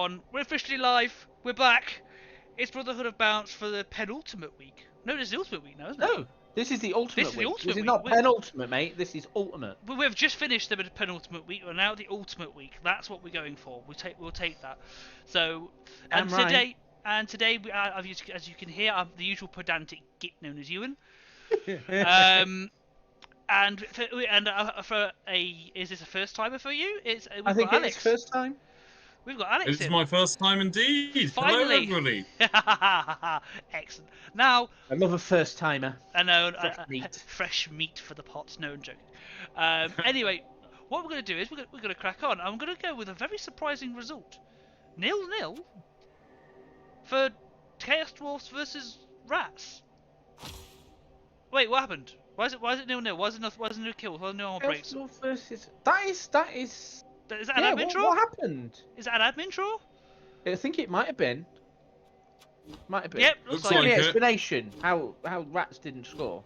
on. We're officially live. We're back. It's Brotherhood of Bounce for the penultimate week. No, this is the ultimate week now, isn't it? No, this is the ultimate This is the week. ultimate This is week. not penultimate, mate. This is ultimate. We've just finished the penultimate week. We're now at the ultimate week. That's what we're going for. We'll take that. So, and today, as you can hear, I'm the usual pedantic git known as Ewan. Is this a first timer for you? I think it's first time. We've got Alex. It's my first time indeed. Finally. Hello, everybody. Excellent. Now, another first timer. I know. Meat. Fresh meat for the pot. No, I'm joking. Anyway, what we're going to do is we're going to crack on. I'm going to go with a very surprising result. 0-0 for Chaos Dwarfs versus Rats. Wait, what happened? Why is it 0-0? Why is it no kills? Why is no armor breaks? Versus... That is. Is that an admin draw? What happened? Is that an admin draw? I think it might have been. Yep, looks like the it. explanation how Rats didn't score,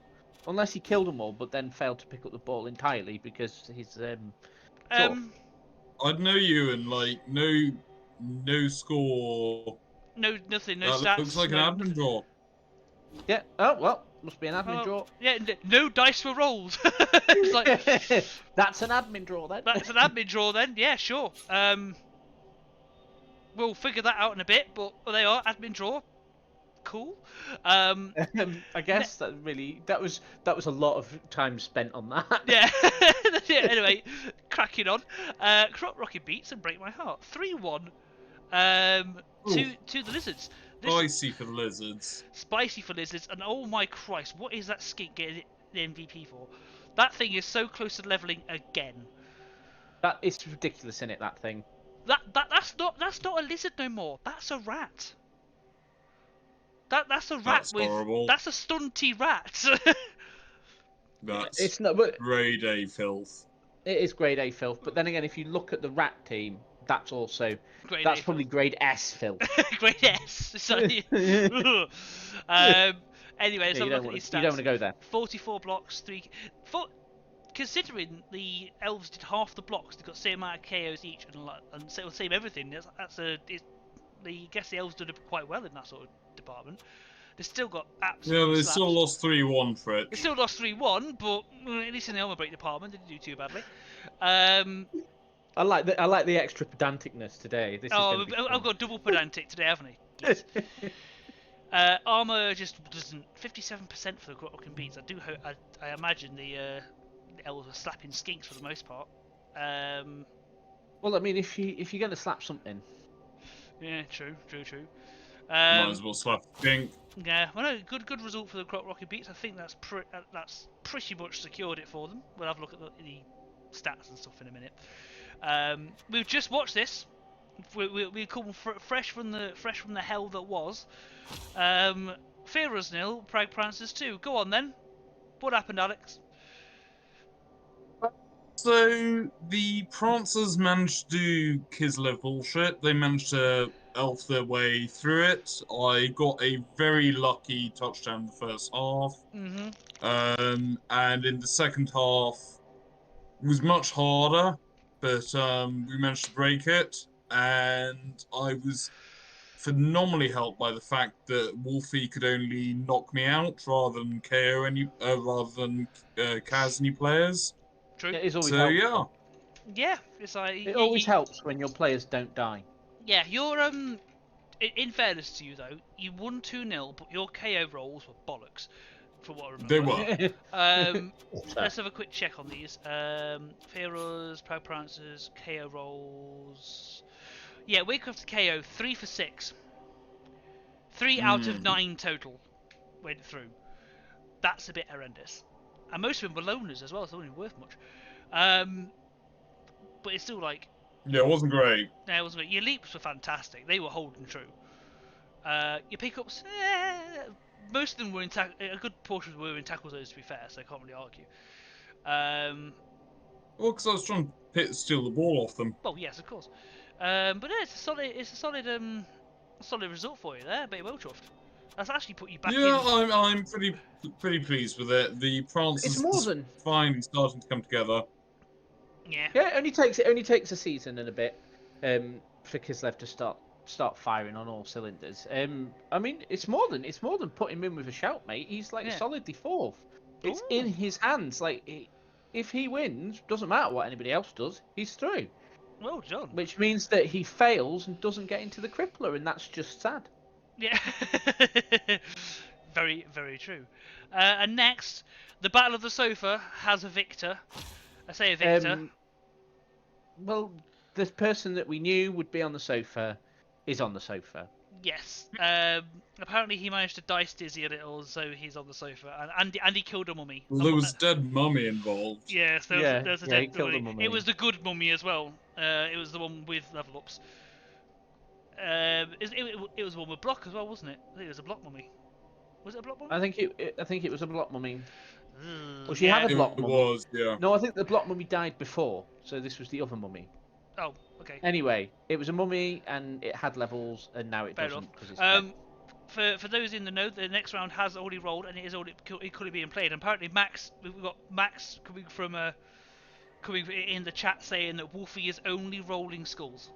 unless he killed them all, but then failed to pick up the ball entirely because his I'd know you and like no score. No, nothing. No stats. Looks like an admin draw. Yeah. Oh well, must be an admin draw. Yeah. No dice were rolled. It's like that's an admin draw then. That's an admin draw then. Yeah, sure. We'll figure that out in a bit, but they are admin draw. Cool. I guess that was a lot of time spent on that. Yeah. Yeah. Anyway, cracking on. Crop Rocket Beats and Break My Heart. 3-1. To the Lizards. Spicy for the Lizards. Spicy for Lizards, and oh my Christ, what is that skink getting the MVP for? That thing is so close to leveling again. That is ridiculous, isn't it? That thing. That's not a lizard no more. That's a rat. That's a rat. That's horrible. That's a stunty rat. It's not. But grade A filth. It is grade A filth, but then again, if you look at the rat team, that's also probably grade S filth. Grade S. So, anyway, let's have a look at these stats. You don't want to go there. 44 blocks, 3. Considering the elves did half the blocks, they got the same amount of KOs each, and same everything. I guess the elves did quite well in that sort of department. They still got absolutely. Yeah, they slapped. still lost 3-1 for it. They still lost 3-1, but at least in the armor break department, they didn't do too badly. I like the extra pedanticness today. I've got double pedantic today, haven't I? Armor just doesn't. 57% for the Grotlock Beats. I do hope. I imagine the elves are slapping skinks for the most part. Well, I mean, if you're going to slap something. Yeah, true. Might as well slap skink. Yeah, well, no, good result for the Crop Rocket Beats. I think that's pretty much secured it for them. We'll have a look at the stats and stuff in a minute. We've just watched this. We come fresh from the hell that was. Fearers 0, Prague Prancers 2. Go on then. What happened, Alex? So the Prancers managed to do Kislev bullshit. They managed to elf their way through it. I got a very lucky touchdown in the first half. Mm-hmm. And in the second half, it was much harder, but we managed to break it. And I was phenomenally helped by the fact that Wolfie could only knock me out rather than KO Kaz any players. True. It is always so helpful. Yeah, it's like it always helps when your players don't die. Yeah, you're in fairness to you though, you won 2-0, but your KO rolls were bollocks, from what I remember. They were. Let's have a quick check on these. Fearers, Proud Prancers, KO rolls. Yeah, Wakecraft KO 3 for 6. 3 out of 9 total went through. That's a bit horrendous. And most of them were loners as well, so it wasn't worth much. But it's still like. Yeah, it wasn't great. No, it wasn't great. Your leaps were fantastic. They were holding true. Your pickups, most of them were in a good portion were in tackle zones, to be fair, so I can't really argue. Well, because I was trying to steal the ball off them. Well, yes, of course. But yeah, it's a solid result for you there. But well chuffed. That's actually put you back in. Yeah, I'm pretty pleased with it. The Prancers finally starting to come together. Yeah. Yeah, it only takes a season and a bit for Kislev to start start firing on all cylinders. I mean, it's more than putting him in with a shout, mate. He's like Yeah. solidly fourth. It's Ooh. in his hands. Like, if he wins, doesn't matter what anybody else does, he's through. Well done. Which means that he fails and doesn't get into the crippler, and that's just sad. Yeah. Very, very true. And next, the Battle of the Sofa has a victor. I say a victor. Well, the person that we knew would be on the sofa is on the sofa. Yes. Apparently he managed to dice Dizzy a little, so he's on the sofa. And he killed a mummy. Well, there was a dead mummy involved. Yes, there was a he dead killed mummy. a mummy. It was the good mummy as well. It was the one with level ups. It was the one with block as well, wasn't it? I think it was a block mummy. Was it a block mummy? I think it was a block mummy. Well, she yeah. had a block It mummy. was, yeah. No, I think the block mummy died before, so this was the other mummy. Oh, okay. Anyway, it was a mummy and it had levels, and now it Fair doesn't enough. because it's dead. For those in the know, the next round has already rolled and it could be played. And apparently, we've got Max coming in the chat saying that Wolfie is only rolling skulls.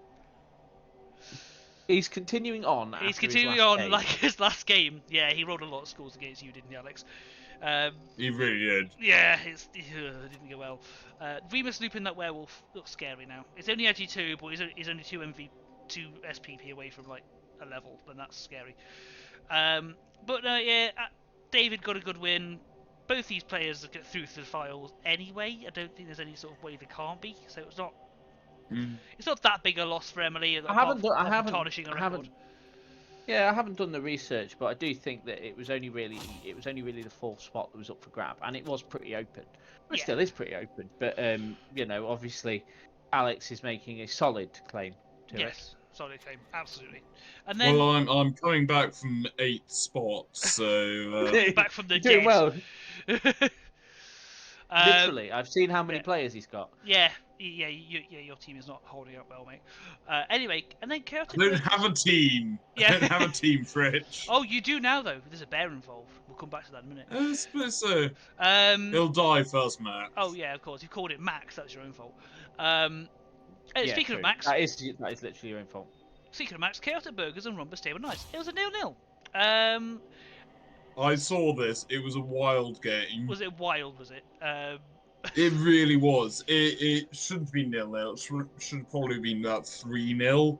He's continuing on. He's after his continuing last on game. like his last game. Yeah, he rolled a lot of skulls against you, didn't he, Alex? He really did. Yeah, it didn't go well. Remus looping that werewolf looks scary now. It's only actually 2, but he's only 2 SPP away from like a level, then that's scary. But yeah, David got a good win. Both these players get through to the finals anyway. I don't think there's any sort of way they can't be. So it's not that big a loss for Emily. I haven't tarnishing a record. Yeah, I haven't done the research, but I do think that it was only really the 4th spot that was up for grab, and it was pretty open. It still is pretty open, but you know, obviously, Alex is making a solid claim to it. Yes, solid claim, absolutely. And then Well, I'm coming back from 8 spots, so back from the You're doing dead. well. Literally, I've seen how many players he's got. Yeah, your team is not holding up well, mate. Anyway, and then Chaotic. I don't have a team. Yeah. I don't have a team, Fritch. Oh, you do now though. There's a bear involved. We'll come back to that in a minute. I suppose so. Um. He'll die first, Max. Oh yeah, of course. You called it Max. That's your own fault. Yeah, Speaking true. of Max, that is literally your own fault. speaking of Max, Chaotic Burgers and Rumba Stable Nice. It was a 0-0. I saw this. It was a wild game. Was it wild? Was it? It really was. It shouldn't be 0-0. It should probably be about 3-0.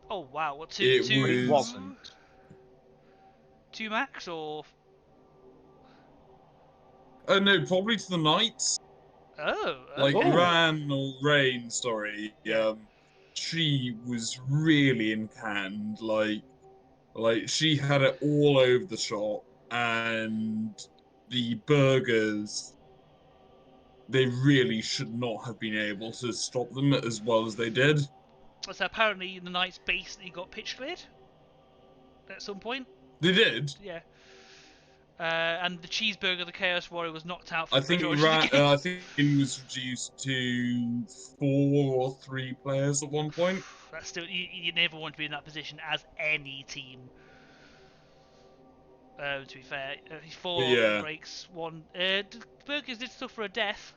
Oh wow! What two? It wasn't. 2 Max or? No, probably to the Knights. Oh. Like Oh. Rain, sorry. She was really in hand. Like she had it all over the shop, and the burgers. They really should not have been able to stop them as well as they did. So apparently the Knights basically got pitch cleared at some point. They did. Yeah. And the cheeseburger, the Chaos Warrior, was knocked out. For I the think majority of the game. I think it was reduced to 4 or 3 players at one point. That's still you never want to be in that position as any team. To be fair, 4 breaks, 1. Burgers did suffer a death.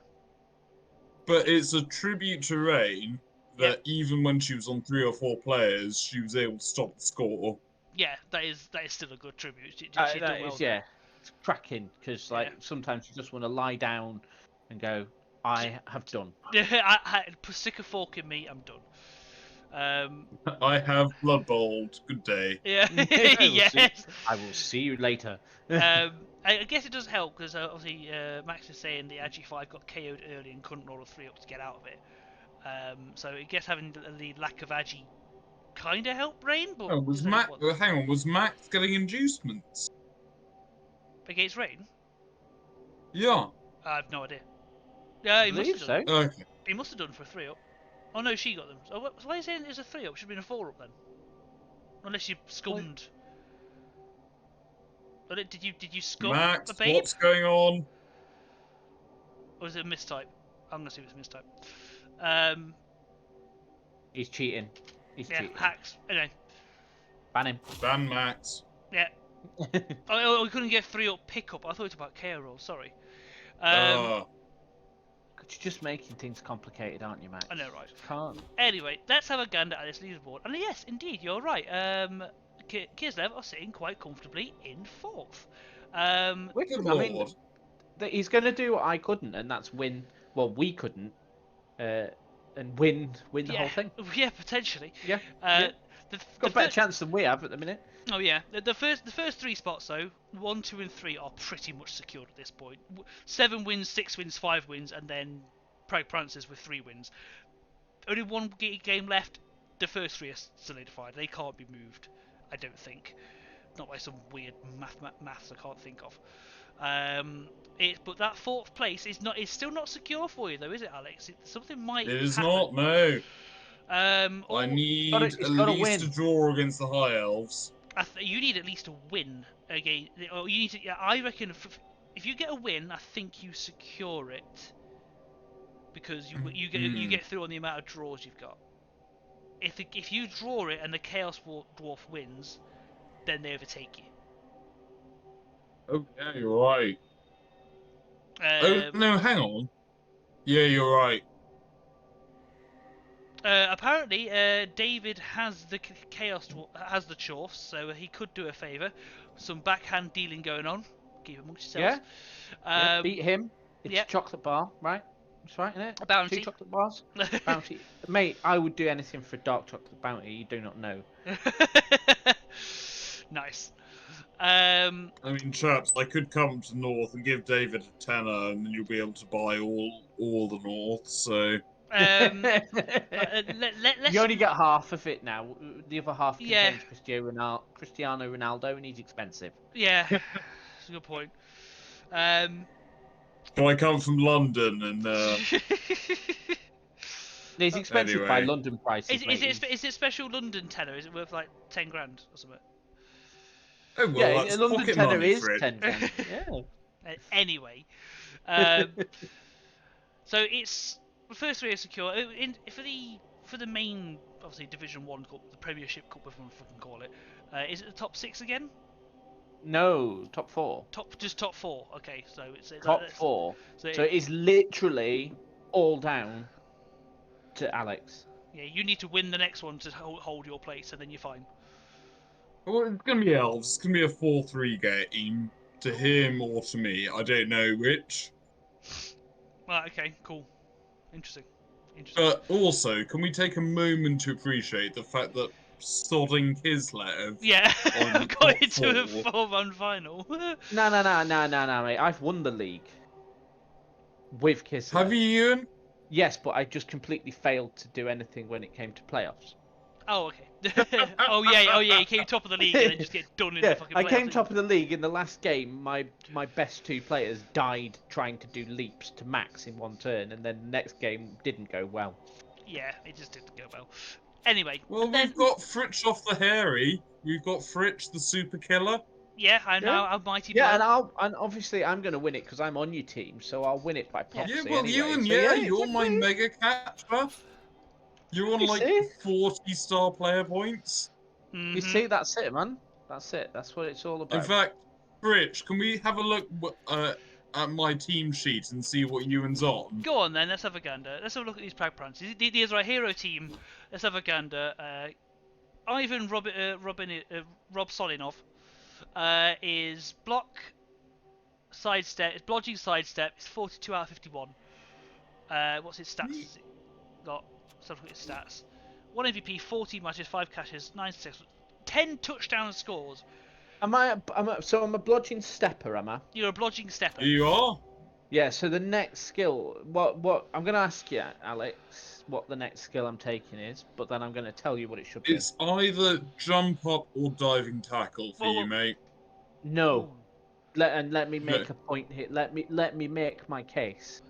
But it's a tribute to Rain that even when she was on 3 or 4 players, she was able to stop the score. Yeah, that is still a good tribute. She's That done well is, there. it's cracking because sometimes you just want to lie down and go, I have done. I stick a fork in me. I'm done. I have blood bowled. Good day. Yeah. Yes. I will see you later. I guess it does help because obviously Max is saying the Ag5 got KO'd early and couldn't roll a 3 up to get out of it. So I guess having the lack of Agi kind of helped Rain. But hang on, was Max getting inducements? Against Rain? Yeah. I have no idea. Yeah, he must have done. So. Okay. He must have done for a 3 up. Oh no, she got them. So why are you saying it's a 3 up? Should have been a 4 up then. Unless you scummed. What? Did you scum Max, the babe? what's going on? Or was it a mistype? I'm gonna see if it's a mistype. He's cheating. He's cheating. Hacks. Anyway. Ban him. Ban Max. Yeah. Oh, we couldn't get 3 up pickup. I thought it was about KO roll. Sorry. just making things complicated, aren't you, Max? I know, right? Can't. Anyway, let's have a gander at this leaderboard. And yes, indeed, you're right. Kislev are sitting quite comfortably in 4th. Good I mean, lord. he's going to do what I couldn't, and that's win. Well, we couldn't, and win the whole thing. Yeah, potentially. Yeah. The Got a better chance than we have at the minute. Oh yeah, the first 3 spots though, 1, 2, and 3 are pretty much secured at this point. 7 wins, 6 wins, 5 wins, and then Prague Prancers with 3 wins. Only one game left. The first 3 are solidified. They can't be moved, I don't think. Not by some weird maths I can't think of. But that 4th place is still not secure for you though, is it, Alex? Something might. It is happen. not, no. I need at least a draw against the High Elves. You need at least a win again. Or you need to. Yeah, I reckon if you get a win, I think you secure it because you get through on the amount of draws you've got. If you draw it and the Chaos Dwarf wins, then they overtake you. Oh yeah, you're right. No, hang on. Yeah, you're right. Apparently, David has the has the Chorfs, so he could do a favour. Some backhand dealing going on. Keep it amongst yourselves. Yeah. Beat him. It's yeah. a chocolate bar, right? That's right, isn't it? A bounty. 2 chocolate bars. Bounty. Mate, I would do anything for a dark chocolate bounty. You do not know. Nice. I mean, chaps, I could come to North and give David a tenner, and then you'll be able to buy all the North. So. You only get half of it now. The other half Yeah. contains Cristiano Ronaldo, and he's expensive. Yeah, that's a good point. So I come from London, and He's expensive by Anyway. London prices. is it special London tenner? Is it worth like 10 grand or something? oh well, Yeah, that's a London pocket tenner money is for it. 10 grand. Yeah. Anyway, so it's the first 3 are secure. For the main, obviously Division 1 Cup, the Premiership Cup, if one fucking call it. Is it the top 6 again? No, top 4. Just top 4. Okay, so it's Top 4. So it is literally all down to Alex. Yeah, you need to win the next one to hold your place, and then you're fine. Well, it's gonna be Elves. It's gonna be a 4-3 game to him or to me. I don't know which. Right. Okay. Cool. Interesting. But also, can we take a moment to appreciate the fact that sodding Kislev? Yeah, on I've got top into a 4. 4-1 final. No, mate. I've won the league with Kislev. Have you, Ewan? Yes, but I just completely failed to do anything when it came to playoffs. Oh, okay. oh yeah. You came top of the league and then just get done in the fucking playoffs. I came top of the league in the last game. My best 2 players died trying to do leaps to max in 1 turn, and then the next game didn't go well. Yeah, it just didn't go well. Anyway. Well, we've got Fritsch off the Hairy. We've got Fritsch, the super killer. Yeah, I know. I'm mighty. Yeah, and obviously I'm going to win it because I'm on your team, so I'll win it by proxy. Yeah, well, anyway. Ewan, So, you're my mega catcher. You're on like 40-star player points. Mm-hmm. You see, that's it, man. That's it. That's what it's all about. In fact, Rich, can we have a look at my team sheet and see what Ewan's on? Go on then. Let's have a gander. Let's have a look at these Prague Prancers. These are our hero team. Let's have a gander. Ivan Rob Solinov is block sidestep. It's blodging sidestep. It's 42 out of 51. What's his stats? Has it got? Let's have a look at his stats. 1 MVP, 14 matches, 5 catches, 9 6, 10 touchdown scores. I'm a blodging stepper, am I? You're a blodging stepper. You are? Yeah, so the next skill, what I'm going to ask you, Alex, what the next skill I'm taking is, but then I'm going to tell you what it should be. It's either jump up or diving tackle for you, mate. No. Let me make a point here. Let me make my case.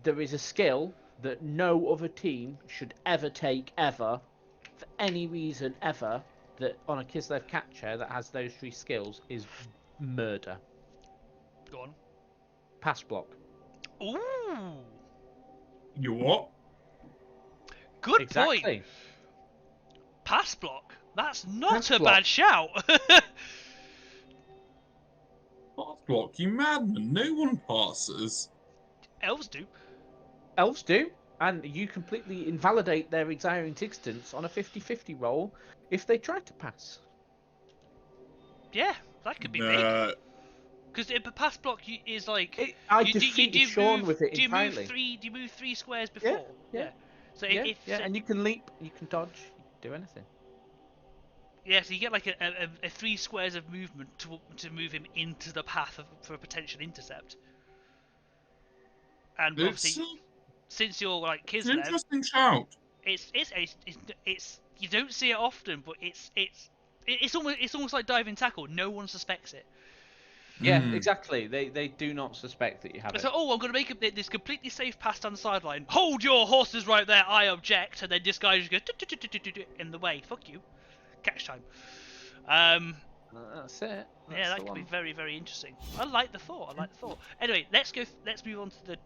There is a skill that no other team should ever take, ever, for any reason, ever, that on a Kislev catcher that has those 3 skills is murder. Go on. Pass block. Ooh. You what? Good point. Pass block. That's not a bad shout. Pass block, you madman. No one passes. Elves do. Elves do, and you completely invalidate their exiled existence on a 50-50 roll if they try to pass. Yeah, that could be big. Nah, Because a pass block is like I you defeated Sean move. with it Do you move entirely. three? Do you move 3 squares Yeah, before? yeah, So yeah, if yeah, and you can leap, you can dodge, you can do anything. yeah, so you get like a 3 squares of movement to move him into the path for a potential intercept. And it's, obviously, since you're like it's an Kislev, interesting shout. it's you don't see it often, but it's almost like diving tackle. No one suspects it. Yeah, Hmm. exactly. They do not suspect that you have It's it. like, oh, I'm going to make this completely safe pass down the sideline. Hold your horses right there. I object. And then this guy just goes in the way. Fuck you. Catch time. That's it. That's Yeah, the that could one. be very, very interesting. I like the thought. Anyway, let's move on to the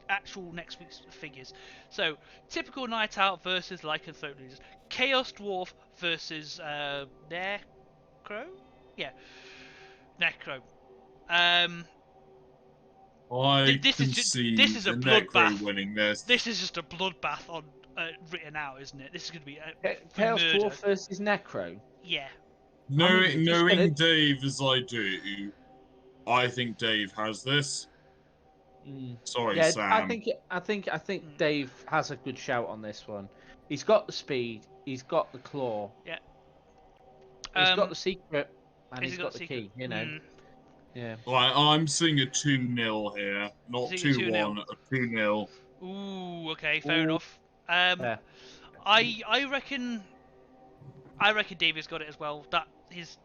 actual next week's figures. So, typical night out versus lycanthrope losers. Chaos dwarf versus necro. Yeah, necro. Um, I this can is see this is a the Necro bloodbath. winning this. This is just a bloodbath on written out, isn't it? This is going to be Chaos murder. Dwarf versus Necro. Yeah. Knowing Dave as I do, I think Dave has this. Sorry, Yeah, Sam. I think Dave has a good shout on this one. He's got the speed, he's got the claw, Yeah. he's got the secret, and Has he's he got the secret? key. You know. Yeah. I'm seeing a 2-0 here, not Seeing a 2-1, 2-0. a 2-0. Ooh, okay, fair Ooh. enough. Yeah. I reckon David's got it as well. That his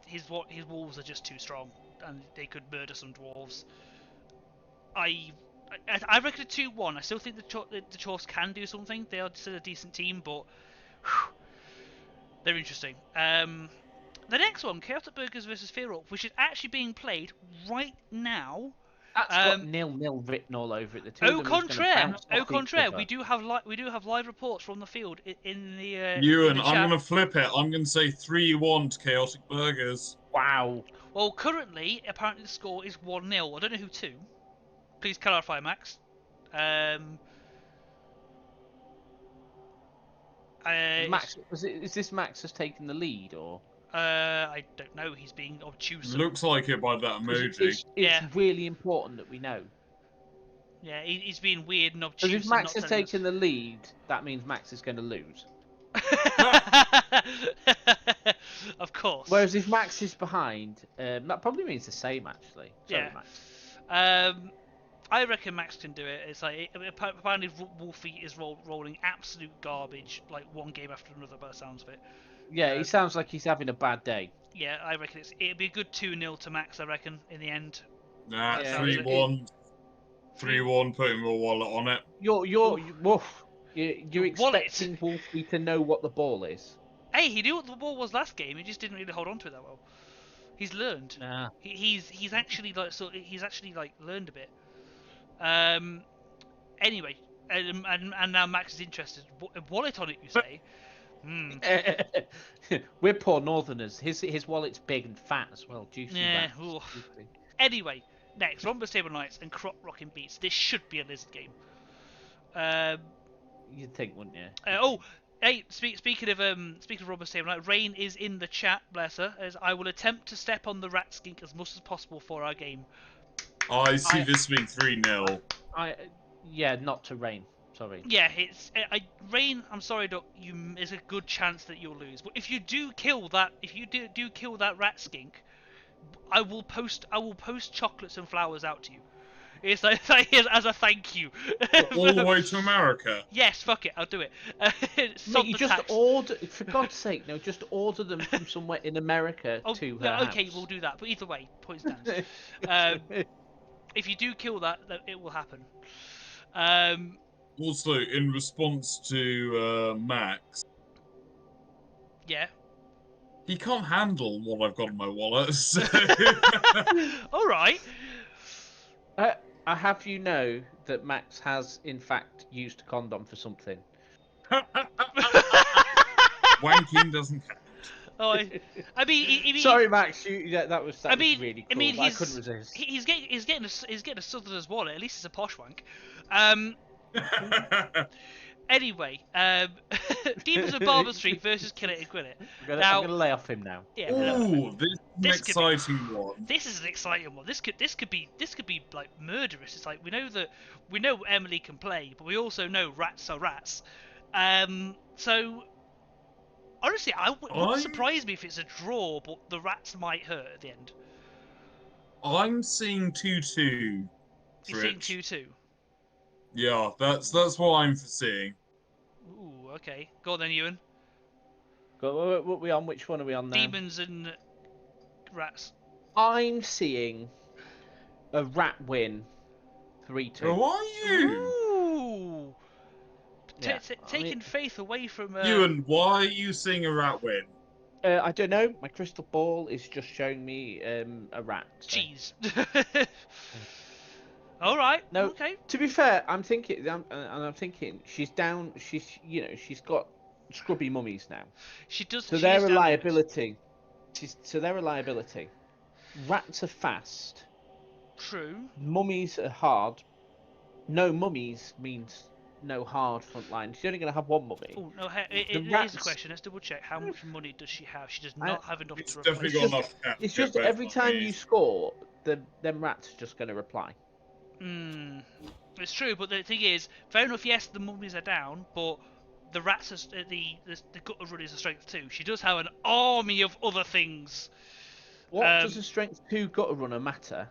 wolves are just too strong, and they could murder some dwarves. I reckon a 2-1. I still think the Chorfs can do something. They are still a decent team, but whew, they're interesting. The next one, Chaotic Burgers versus Fear Up, which is actually being played right now. That's got 0-0 written all over it. The two of Au them is gonna contraire, bounce au off each contraire, other. we do have live reports from the field in the Ewan, chat. I'm going to flip it. I'm going to say 3-1 to Chaotic Burgers. Wow. Well, currently, apparently the score is 1-0. I don't know who to. Please clarify, Max. Max, is this Max has taken the lead, or? I don't know. He's being obtuse. Looks like it by that emoji. It's really important that we know. Yeah, he's being weird and Because obtuse. if Max has taken the lead, that means Max is going to lose. Of course. Whereas if Max is behind, that probably means the same, actually. Sorry, Yeah. Max. I reckon Max can do it. It's like apparently Wolfie is rolling absolute garbage, like one game after another, by the sounds of it. Yeah, he sounds like he's having a bad day. Yeah, I reckon it'd be a good 2-0 to Max. I reckon in the end. Nah, Yeah. 3-1. 3-1, putting your wallet on it. You're wallet. expecting Wolfie to know what the ball is. Hey, he knew what the ball was last game. He just didn't really hold on to it that well. He's learned. Nah. He's actually like learned a bit. Anyway, and now Max is interested. Wallet on it, you say? We're poor Northerners. His wallet's big and fat as well. Juicy. Yeah. Rats. Anyway, next, Rhombus Table Knights and Crop Rocking Beats. This should be a lizard game. You'd think, wouldn't you? Hey, speaking of Rhombus Table Knight, Rain is in the chat. Bless her. As I will attempt to step on the rat skink as much as possible for our game. I see this being 3-0. Yeah, not to Rain. Sorry. Yeah, it's Rain. I'm sorry, Doc. There's a good chance that you'll lose. But if you do kill that, kill that rat skink, I will post chocolates and flowers out to you. It's like as a thank you. All the way to America. Yes, fuck it, I'll do it. Mate, you just order, for God's sake, no, just order them from somewhere in America to her house. Okay, we'll do that. But either way, point stands. If you do kill that, it will happen. Also, in response to Max, yeah, he can't handle what I've got in my wallet. So... All right. I have you know that Max has in fact used a condom for something. Wanking doesn't count. Oh, I mean, sorry, Max. That was really cool. I couldn't resist. He's getting a southerner's wallet. At least it's a posh wank. Anyway, Demons of Barber Street versus Kill It and Quit It. I'm Now, gonna lay off him now. yeah, Ooh, this is an This could be- exciting one. this is an exciting one. This could be like murderous. It's like we know Emily can play, but we also know rats are rats. So honestly, wouldn't surprise me if it's a draw, but the rats might hurt at the end. I'm seeing 2-2. You're seeing 2-2. Yeah, that's what I'm foreseeing. Ooh, okay. Go on then, Ewan. What are we on? Which one are we on now? Demons and rats. I'm seeing a rat win, 3-2. Who are you? Ooh. Yeah, Taking faith away from. Ewan, why are you seeing a rat win? I don't know. My crystal ball is just showing me a rat. So. Cheese. All right. No. Okay. To be fair, I'm thinking she's down. She's got scrubby mummies now. She does. So she their is down reliability. Their reliability. Rats are fast. True. Mummies are hard. No mummies means no hard front line. She's only going to have one mummy. Oh no! It is a rats- question. Let's double check. How much money does she have? She does not have enough It's to definitely replace. got enough cash. It's to just get every both time you mummies. score, them rats are just going to reply. It's true, but the thing is, fair enough. Yes, the mummies are down, but the rats are the gutter runners are strength 2. She does have an army of other things. What does a strength 2 gutter runner matter?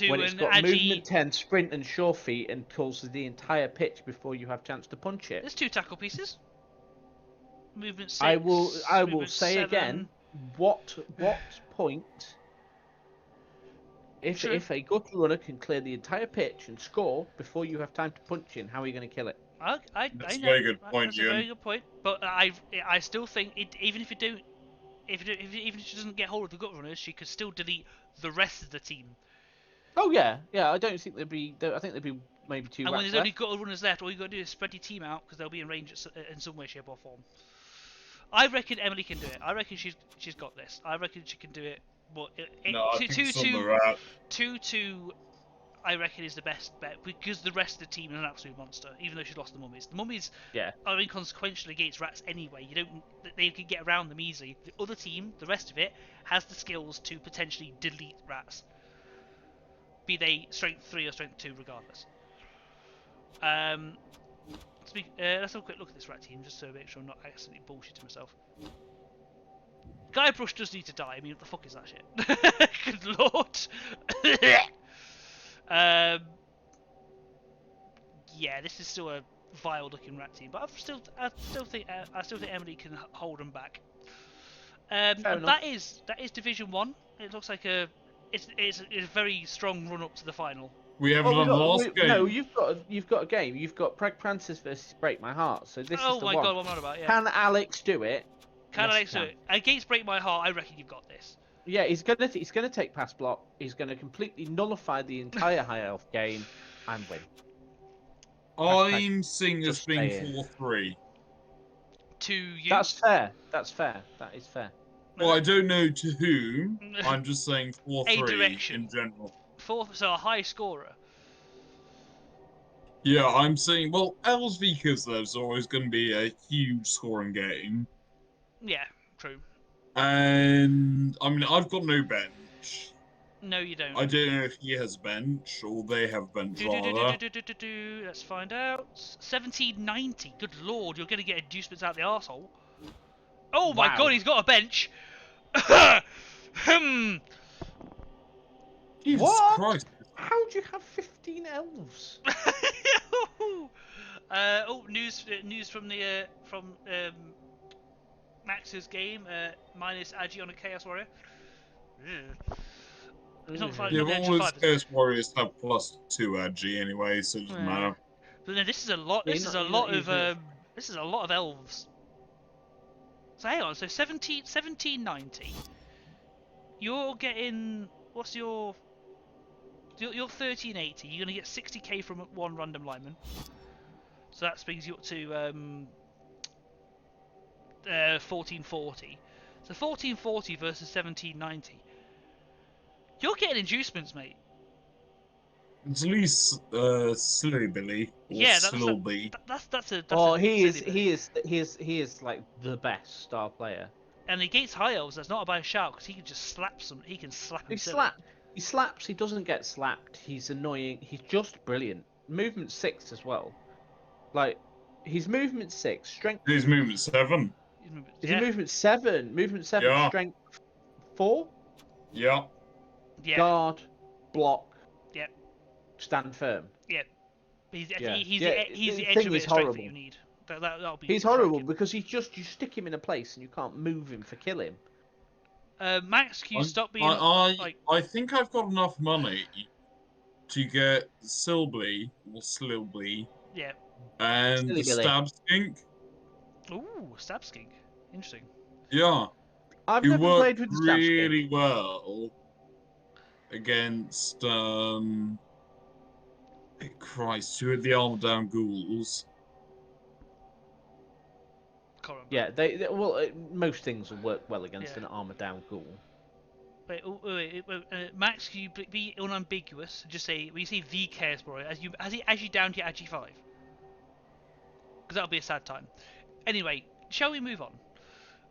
When it's got movement 10, sprint and sure feet and causes the entire pitch before you have chance to punch it. There's 2 tackle pieces. Movement 6. I will movement say 7. again, what point if a gutter runner can clear the entire pitch and score before you have time to punch in, how are you going to kill it? That's I a know. very good point, That's a Ewan. very good point. But I still think even if you don't, even if she doesn't get hold of the gut runners, she could still delete the rest of the team. Oh yeah. I don't think there'd be. I think there'd be maybe 2 And when rats there's only left. gutter runners left, all you got to do is spread your team out because they'll be in range in some way, shape, or form. I reckon Emily can do it. I reckon she's got this. I reckon she can do it. But No, I think it's on the rat. 2-2, I reckon is the best bet because the rest of the team is an absolute monster. Even though she's lost the mummies, are inconsequential against rats anyway. They can get around them easily. The other team, the rest of it, has the skills to potentially delete rats. Be they strength 3 or strength 2, regardless. Let's have a quick look at this rat team just to make sure I'm not accidentally bullshitting myself. Guybrush does need to die. I mean, what the fuck is that shit? Good lord. Yeah, this is still a vile-looking rat team, but I still think Emily can hold them back. And that is Division 1. It looks like it's a very strong run up to the final. We haven't done the last game. No, you've got a game. You've got Preg Francis versus Break My Heart. So this is the one. Oh my god, what am I on about? Yeah. Can Alex do it? Can Alex do it? Against Break My Heart, I reckon you've got this. Yeah, he's gonna take pass block. He's gonna completely nullify the entire high elf game and win. I'm seeing this Just being saying. 4-3. To you. That's fair. That is fair. Well, I don't know to whom. I'm just saying 4-3 direction. in general. So a high scorer. Yeah, I'm saying, well, Elves v Kislev is always going to be a huge scoring game. Yeah, true. And, I mean, I've got no bench. No, you don't. I don't know if he has bench, or they have bench, rather. Let's find out. 1790. Good lord, you're going to get inducements out the arsehole. Oh my god, he's got a bench. Jesus What? Christ. How do you have 15 elves? News from the Max's game. Minus Agi on a Chaos Warrior. It's not fine. Yeah, all his Chaos Warriors have +2 Agi anyway, so it doesn't matter. But no, this is a lot. This is a lot of elves. So hang on. So 1790. You're getting what's your 1380. You're gonna get 60k from one random lineman. So that brings you up to 1440. So 1440 versus 1790. You're getting inducements, mate. It's at least Silly Billy or Yeah, Slilby. that's Oh, a silly bit. he is like the best star player. And against high elves, that's not a bad shout because he can just slap some. He can slap He him silly. he slaps. He doesn't get slapped. He's annoying. He's just brilliant. Movement 6 as well. Like his movement 6, strength. His movement 7. Is he Yeah, movement 7? Movement 7, Yeah, strength 4, yeah. yeah, guard, block, yeah, stand firm. yeah. He's Yeah, he's yeah. he's the The extra thing bit is of strength that horrible. you need. That'll be He's horrible striking. because he's just you stick him in a place and you can't move him for kill him. Max, can you stop being I like? I think I've got enough money to get Silby or Slilby Yeah. and Silly the Billy. Stab Skink. Ooh, stab skink. Interesting. Yeah, I've he never worked played with the stab skink. really well against Christ, who had the armor down ghouls. Can't remember. Yeah, well, most things will work well against Yeah. an armor down ghoul. Wait, Max, can you be unambiguous? Just say when you say the Chaos Warrior, as you down to your Agi 5, because that'll be a sad time. Anyway, shall we move on?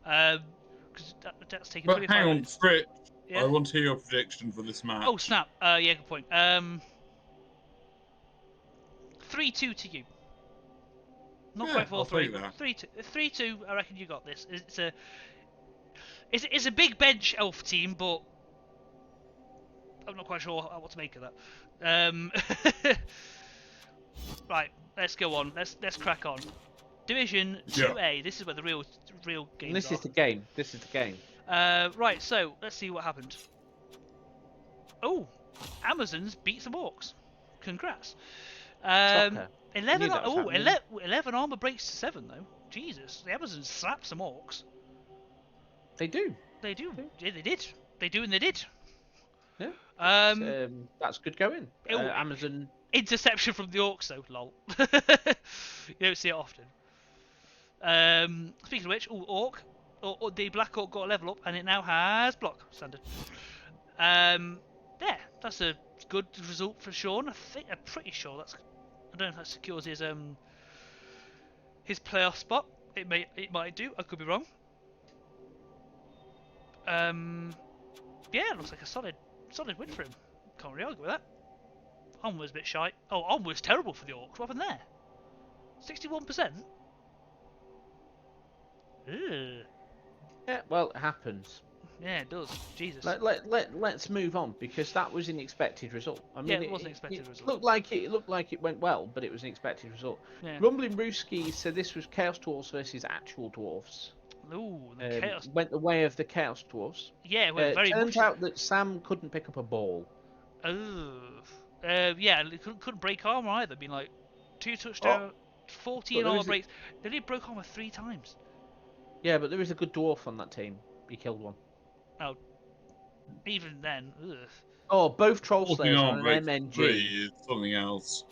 Because that's taken But 25 hang on, minutes. Fritz, Yeah. I want to hear your prediction for this match. Oh snap! Yeah, good point. 3-2 to you. Not Yeah, quite I'll 4-3. take that. 3-2. 3-2. I reckon you got this. It's a big bench elf team, but I'm not quite sure what to make of that. Right, let's go on. Let's crack on. Division 2A. This is where the real games And this are. is the game. This is the game. Right, so let's see what happened. Oh, Amazons beat some orcs. Congrats. Shocker. 11. Knew that was Oh, happening. 11 armor breaks to 7 though. Jesus, the Amazons slapped some orcs. They do. They do. Yeah, they did. They do, and they did. Yeah. That's good going. Amazon interception from the orcs though. Lol. You don't see it often. Speaking of which, orc, or the black orc got a level up, and it now has block standard. Yeah, that's a good result for Sean. I'm pretty sure that's. I don't know if that secures his playoff spot. It might do. I could be wrong. Yeah, it looks like a solid win for him. Can't really argue with that. On was a bit shy. Oh, on was terrible for the orcs. What happened there? 61%. Ugh. Yeah, well, it happens. Yeah, it does. Jesus. Let's move on because that was an expected result. I mean, Yeah, it was an expected result. Looked like it went well, but it was an expected result. Yeah. Rumbling Rooski said this was Chaos Dwarfs versus actual dwarfs. Ooh, the chaos. Went the way of the Chaos Dwarfs. Yeah, well, very turns much. out that Sam couldn't pick up a ball. Oh. Yeah, couldn't break armor either. Being like 2 touchdowns, 14 armor breaks. They only broke armor 3 times. Yeah, but there is a good dwarf on that team. He killed one. Oh. Even then, ugh. Oh, both Troll Slayers on an break MNG. 3 is something else.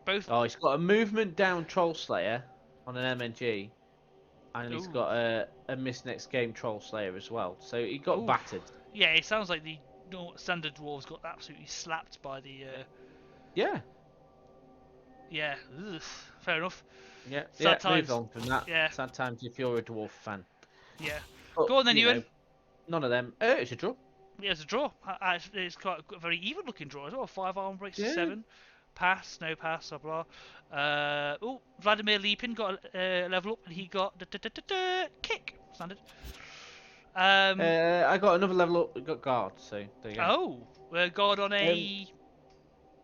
Both. Oh, he's got a movement down Troll Slayer on an MNG. And he's got a miss next game Troll Slayer as well. So he got battered. Yeah, it sounds like the standard dwarves got absolutely slapped by the. Yeah. Yeah. Ugh. Fair enough. Yeah. Sad times. Move on from that. Yeah. Sad times if you're a dwarf fan. Yeah. But, Go on then, Ewan. None of them. It's a draw. Yeah, it's a draw. It's quite a very even looking draw as well. 5 armor breaks to Yeah. 7. Pass, no pass, blah blah. Vladimir Leapin got a level up and he got kick standard. I got another level up. Got guard. So there you go. Oh, guard on a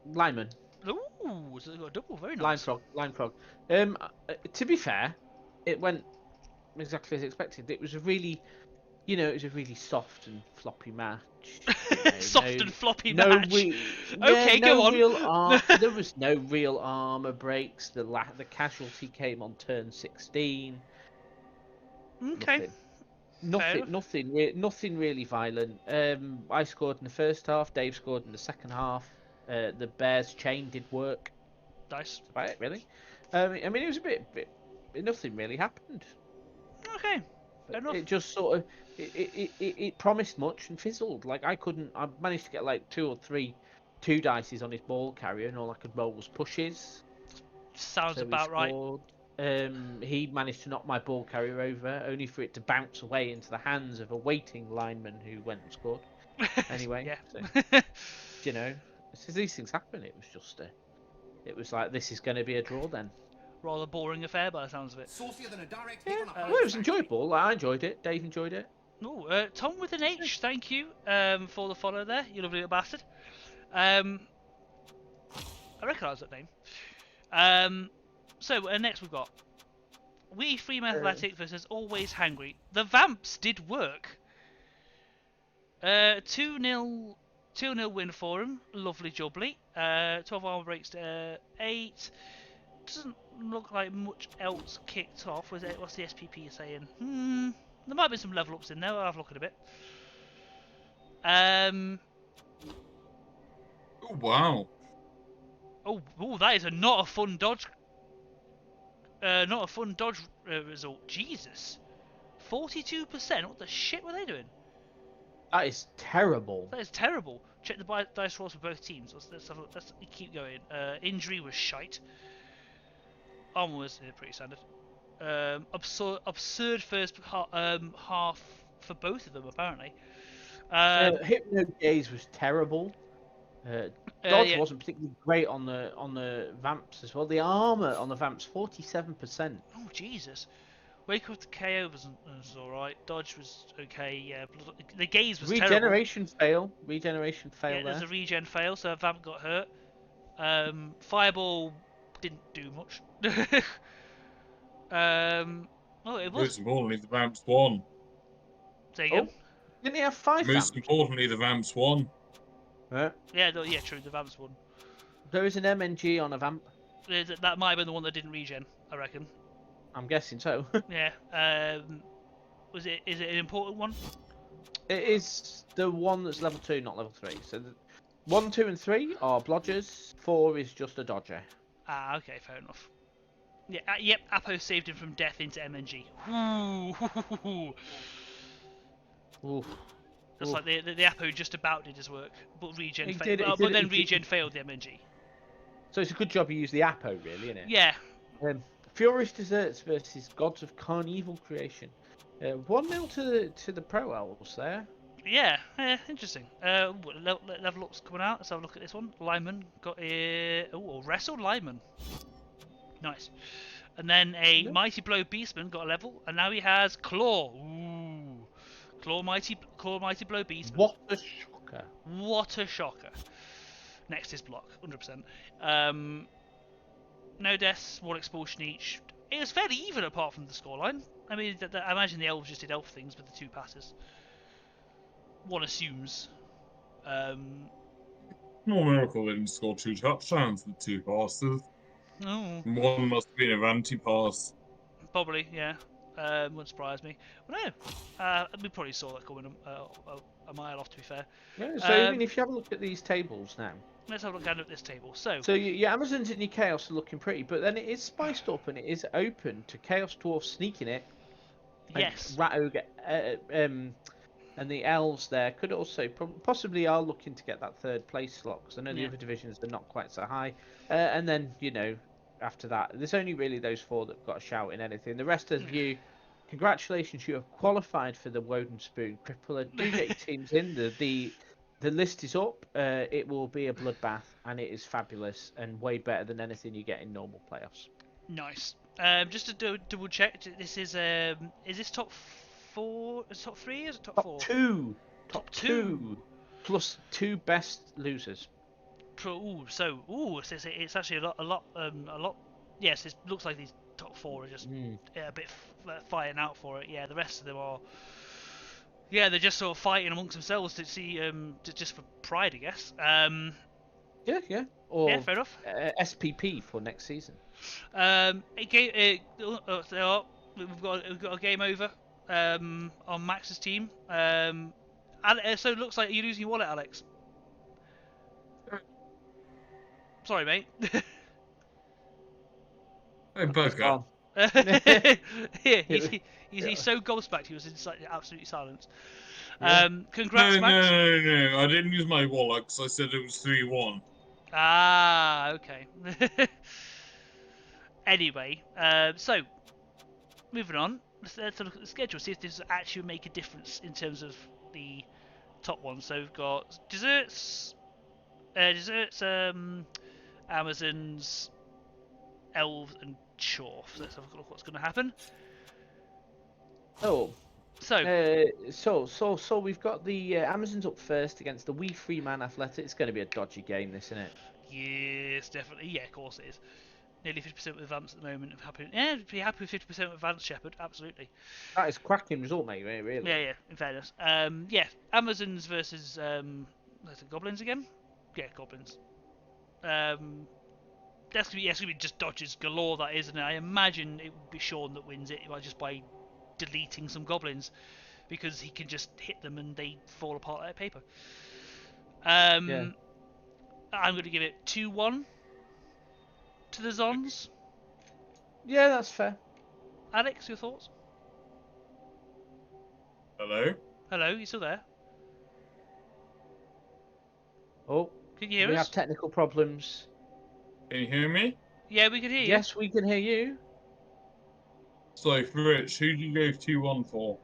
lineman. Ooh, so they got a double. Very nice. Line frog. To be fair, it went exactly as expected. It was a really, it was a really soft and floppy match. Soft and floppy match. Okay, no go on. There was no real armor breaks. The casualty came on turn 16. Okay. Nothing really violent. I scored in the first half. Dave scored in the second half. The Bears chain did work. Nice. That's about it, really. I mean, it was a bit. Nothing really happened. Okay. Fair enough. It just sort of it promised much and fizzled. Like I managed to get like two or three 2 dice on his ball carrier, and all I could roll was pushes. Sounds So we about right. scored. He managed to knock my ball carrier over, only for it to bounce away into the hands of a waiting lineman who went and scored. Anyway, Yeah. so, you know, these things happen. It was just it was like, this is going to be a draw then. Rather boring affair by the sounds of it. Saucier than a direct Yeah, hit on a well, hose it was factory. enjoyable. I enjoyed it. Dave enjoyed it. Oh, Tom with an H, thank you for the follow there, you lovely little bastard. I recognise that name. So next we've got We Free Athletic versus Always Hangry. The Vamps did work. 2-0 win for him. Lovely jubbly. 12 armor breaks to 8. Doesn't look like much else kicked off. What's the SPP saying? There might be some level ups in there. I'll have a look at a bit. Oh, wow. Oh, that is not a fun dodge. Not a fun dodge result. Jesus. 42%. What the shit were they doing? That is terrible. That is terrible. Check the dice rolls for both teams. Let's keep going. Injury was shite. Armor was pretty standard. Absurd first half for both of them apparently. Hypno Gaze was terrible. Dodge Yeah. wasn't particularly great on the Vamps as well. The armor on the Vamps 47%. Oh Jesus. Wake Up to KO was alright. Dodge was okay. Yeah. The Gaze was terrible. Regeneration fail. Yeah, there. there's a regen fail, so Vamp got hurt. Fireball didn't do much. Oh, it was. Most importantly, the Vamps won. There you go. Didn't he have 5 Most Vamps? importantly, the Vamps won. Yeah, no, yeah, true. The Vamps won. There is an MNG on a Vamp. That might have been the one that didn't regen, I reckon. I'm guessing so. Yeah. Is it an important one? It is the one that's level 2, not level 3. So 1, 2, and 3 are blodgers. 4 is just a dodger. Ah, okay, fair enough. Yeah, yep. Apo saved him from death into MNG. Oof. That's like the Apo just about did his work, but regen He failed. did it, But then he did- regen failed the MNG. So it's a good job you use the Apo, really, isn't it? Yeah. Furious Desserts versus Gods of Carnival Creation. 1-0 to the Pro Elves there. Yeah, interesting. Level up's coming out. Let's have a look at this one. Lyman got a wrestled Lyman. Nice. And then a Mighty Blow Beastman got a level, and now he has Claw. Ooh, Claw Mighty Blow Beastman. What a shocker! What a shocker. Next is block, 100%. No deaths, 1 expulsion each. It was fairly even apart from the scoreline. I mean, I imagine the elves just did elf things with the 2 passes. One assumes. No miracle they didn't score 2 touchdowns with 2 passes. Oh, One must have been a Vanti pass. probably, yeah. Wouldn't surprise me. Well, no, we probably saw that coming a mile off, to be fair. Yeah, so even if you have a look at these tables now. Let's have a look at this table. So your Amazons and your Chaos are looking pretty, but then it is spiced up and it is open to Chaos Dwarf sneaking it. yes. And Rat Ogre, and the Elves there could also possibly are looking to get that 3rd place slot, because I know the other divisions are not quite so high. And then, after that, there's only really those 4 that've got a shout in anything. The rest of you, congratulations, you have qualified for the Woden Spoon Crippler. Do get your teams in. The list is up. It will be a bloodbath, and it is fabulous and way better than anything you get in normal playoffs. Nice. Just to double check, this is this top 4? Is it top 3? Is it top 4? 2. Top 2 plus 2 best losers. It's actually a lot. Yes, it looks like these top 4 are just a bit fighting out for it. Yeah, the rest of them are. Yeah, they're just sort of fighting amongst themselves to see, just for pride, I guess. Yeah. Or yeah, fair enough. SPP for next season. We've got a game over on Max's team. So it looks like you're losing your wallet, Alex. Sorry, mate. Hey, Bugger. He's so gobsmacked he was in absolute silence. Yeah. Congrats, No, Max. no. I didn't use my wallet because I said it was 3-1. Ah, okay. Anyway, so moving on. Let's look at the schedule. See if this actually make a difference in terms of the top ones. So we've got desserts, Amazons, elves, and chorf. So let's have a look what's going to happen. Oh. So, So we've got the Amazons up first against the Wee Free Man Athletic. It's going to be a dodgy game, this, isn't it? yes, definitely. Yeah, of course it is. Nearly 50% with Advance at the moment. Yeah, be happy with 50% with Advance Shepherd. Absolutely. That is a cracking result, mate. Really. Yeah. In fairness. Yeah. Amazons versus goblins again. Yeah, goblins. That's gonna be just dodges galore. That isn't it? I imagine it would be Sean that wins it just by deleting some goblins because he can just hit them and they fall apart like paper. Yeah. I'm going to give it 2-1 to the Zons. Yeah, that's fair. Alex, your thoughts? Hello? Hello, you still there? Oh, Can you hear we us? have technical problems. Can you hear me? Yeah, we can hear you. Yes, we can hear you. So, for Rich, who do you go 2-1 for?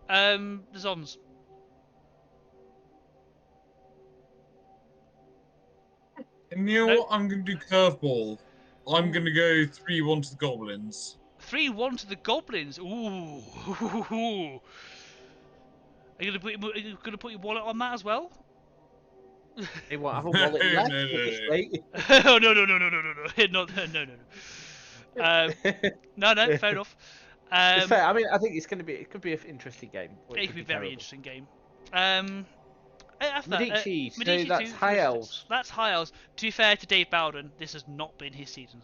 The Zons. And you know No. what? I'm going to do curveball. I'm Ooh. going to go 3-1 to the Goblins. 3-1 to the Goblins. Ooh. Are you gonna put your wallet on that as well? They won't have a wallet left No. at this rate. Oh no! No, fair enough. It's fair. I mean, I think it could be an interesting game. Or It could be a very terrible. interesting game. After that, Medici, so Medici that's 2 High versus- Elves. That's High Elves. To be fair to Dave Bowden, this has not been his season.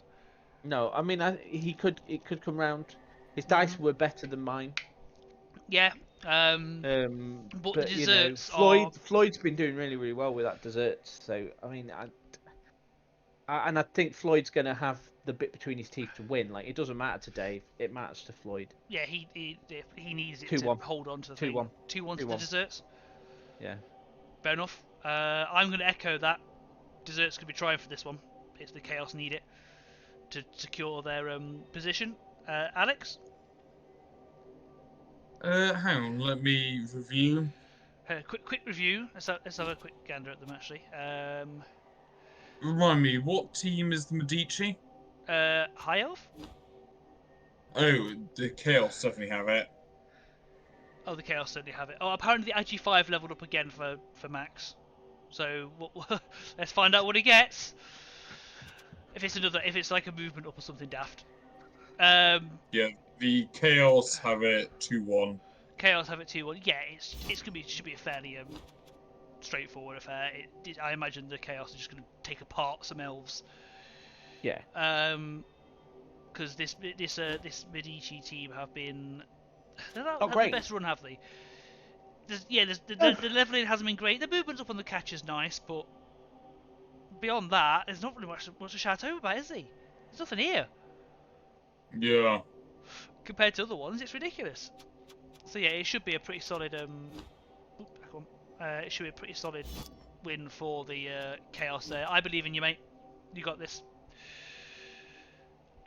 No, I mean, it could come round. His dice were better than mine. Yeah. But the you know, desserts are. Floyd's been doing really well with that dessert. So I mean, I think Floyd's going to have the bit between his teeth to win. Like, it doesn't matter to Dave; it matters to Floyd. Yeah, he needs it 2-1. to hold on to the 2-1. 2-1 to the 2-1. desserts. Yeah. Fair enough. I'm going to echo that. Desserts could be trying for this one if the Chaos need it to secure their position. Alex? Hang on, let me review. Quick review. Let's have a quick gander at them actually. Remind me, what team is the Medici? High Elf? Oh, the Chaos definitely have it. Oh, the Chaos certainly have it. Oh, apparently the IG5 leveled up again for Max. So let's find out what he gets. If it's like a movement up or something daft. Yeah, the Chaos have it 2-1. Chaos have it 2-1. Yeah, should be a fairly straightforward affair. I imagine the Chaos are just going to take apart some elves. Yeah. Because this Medici team have been they're not Oh, had great. the best run, have they? The leveling hasn't been great. The movements up on the catch is nice, but beyond that, there's not really much to shout over about, is there? There's nothing here. Yeah. Compared to other ones, it's ridiculous. So yeah, it should be a pretty solid. It should be a pretty solid win for the Chaos there. I believe in you, mate. You got this.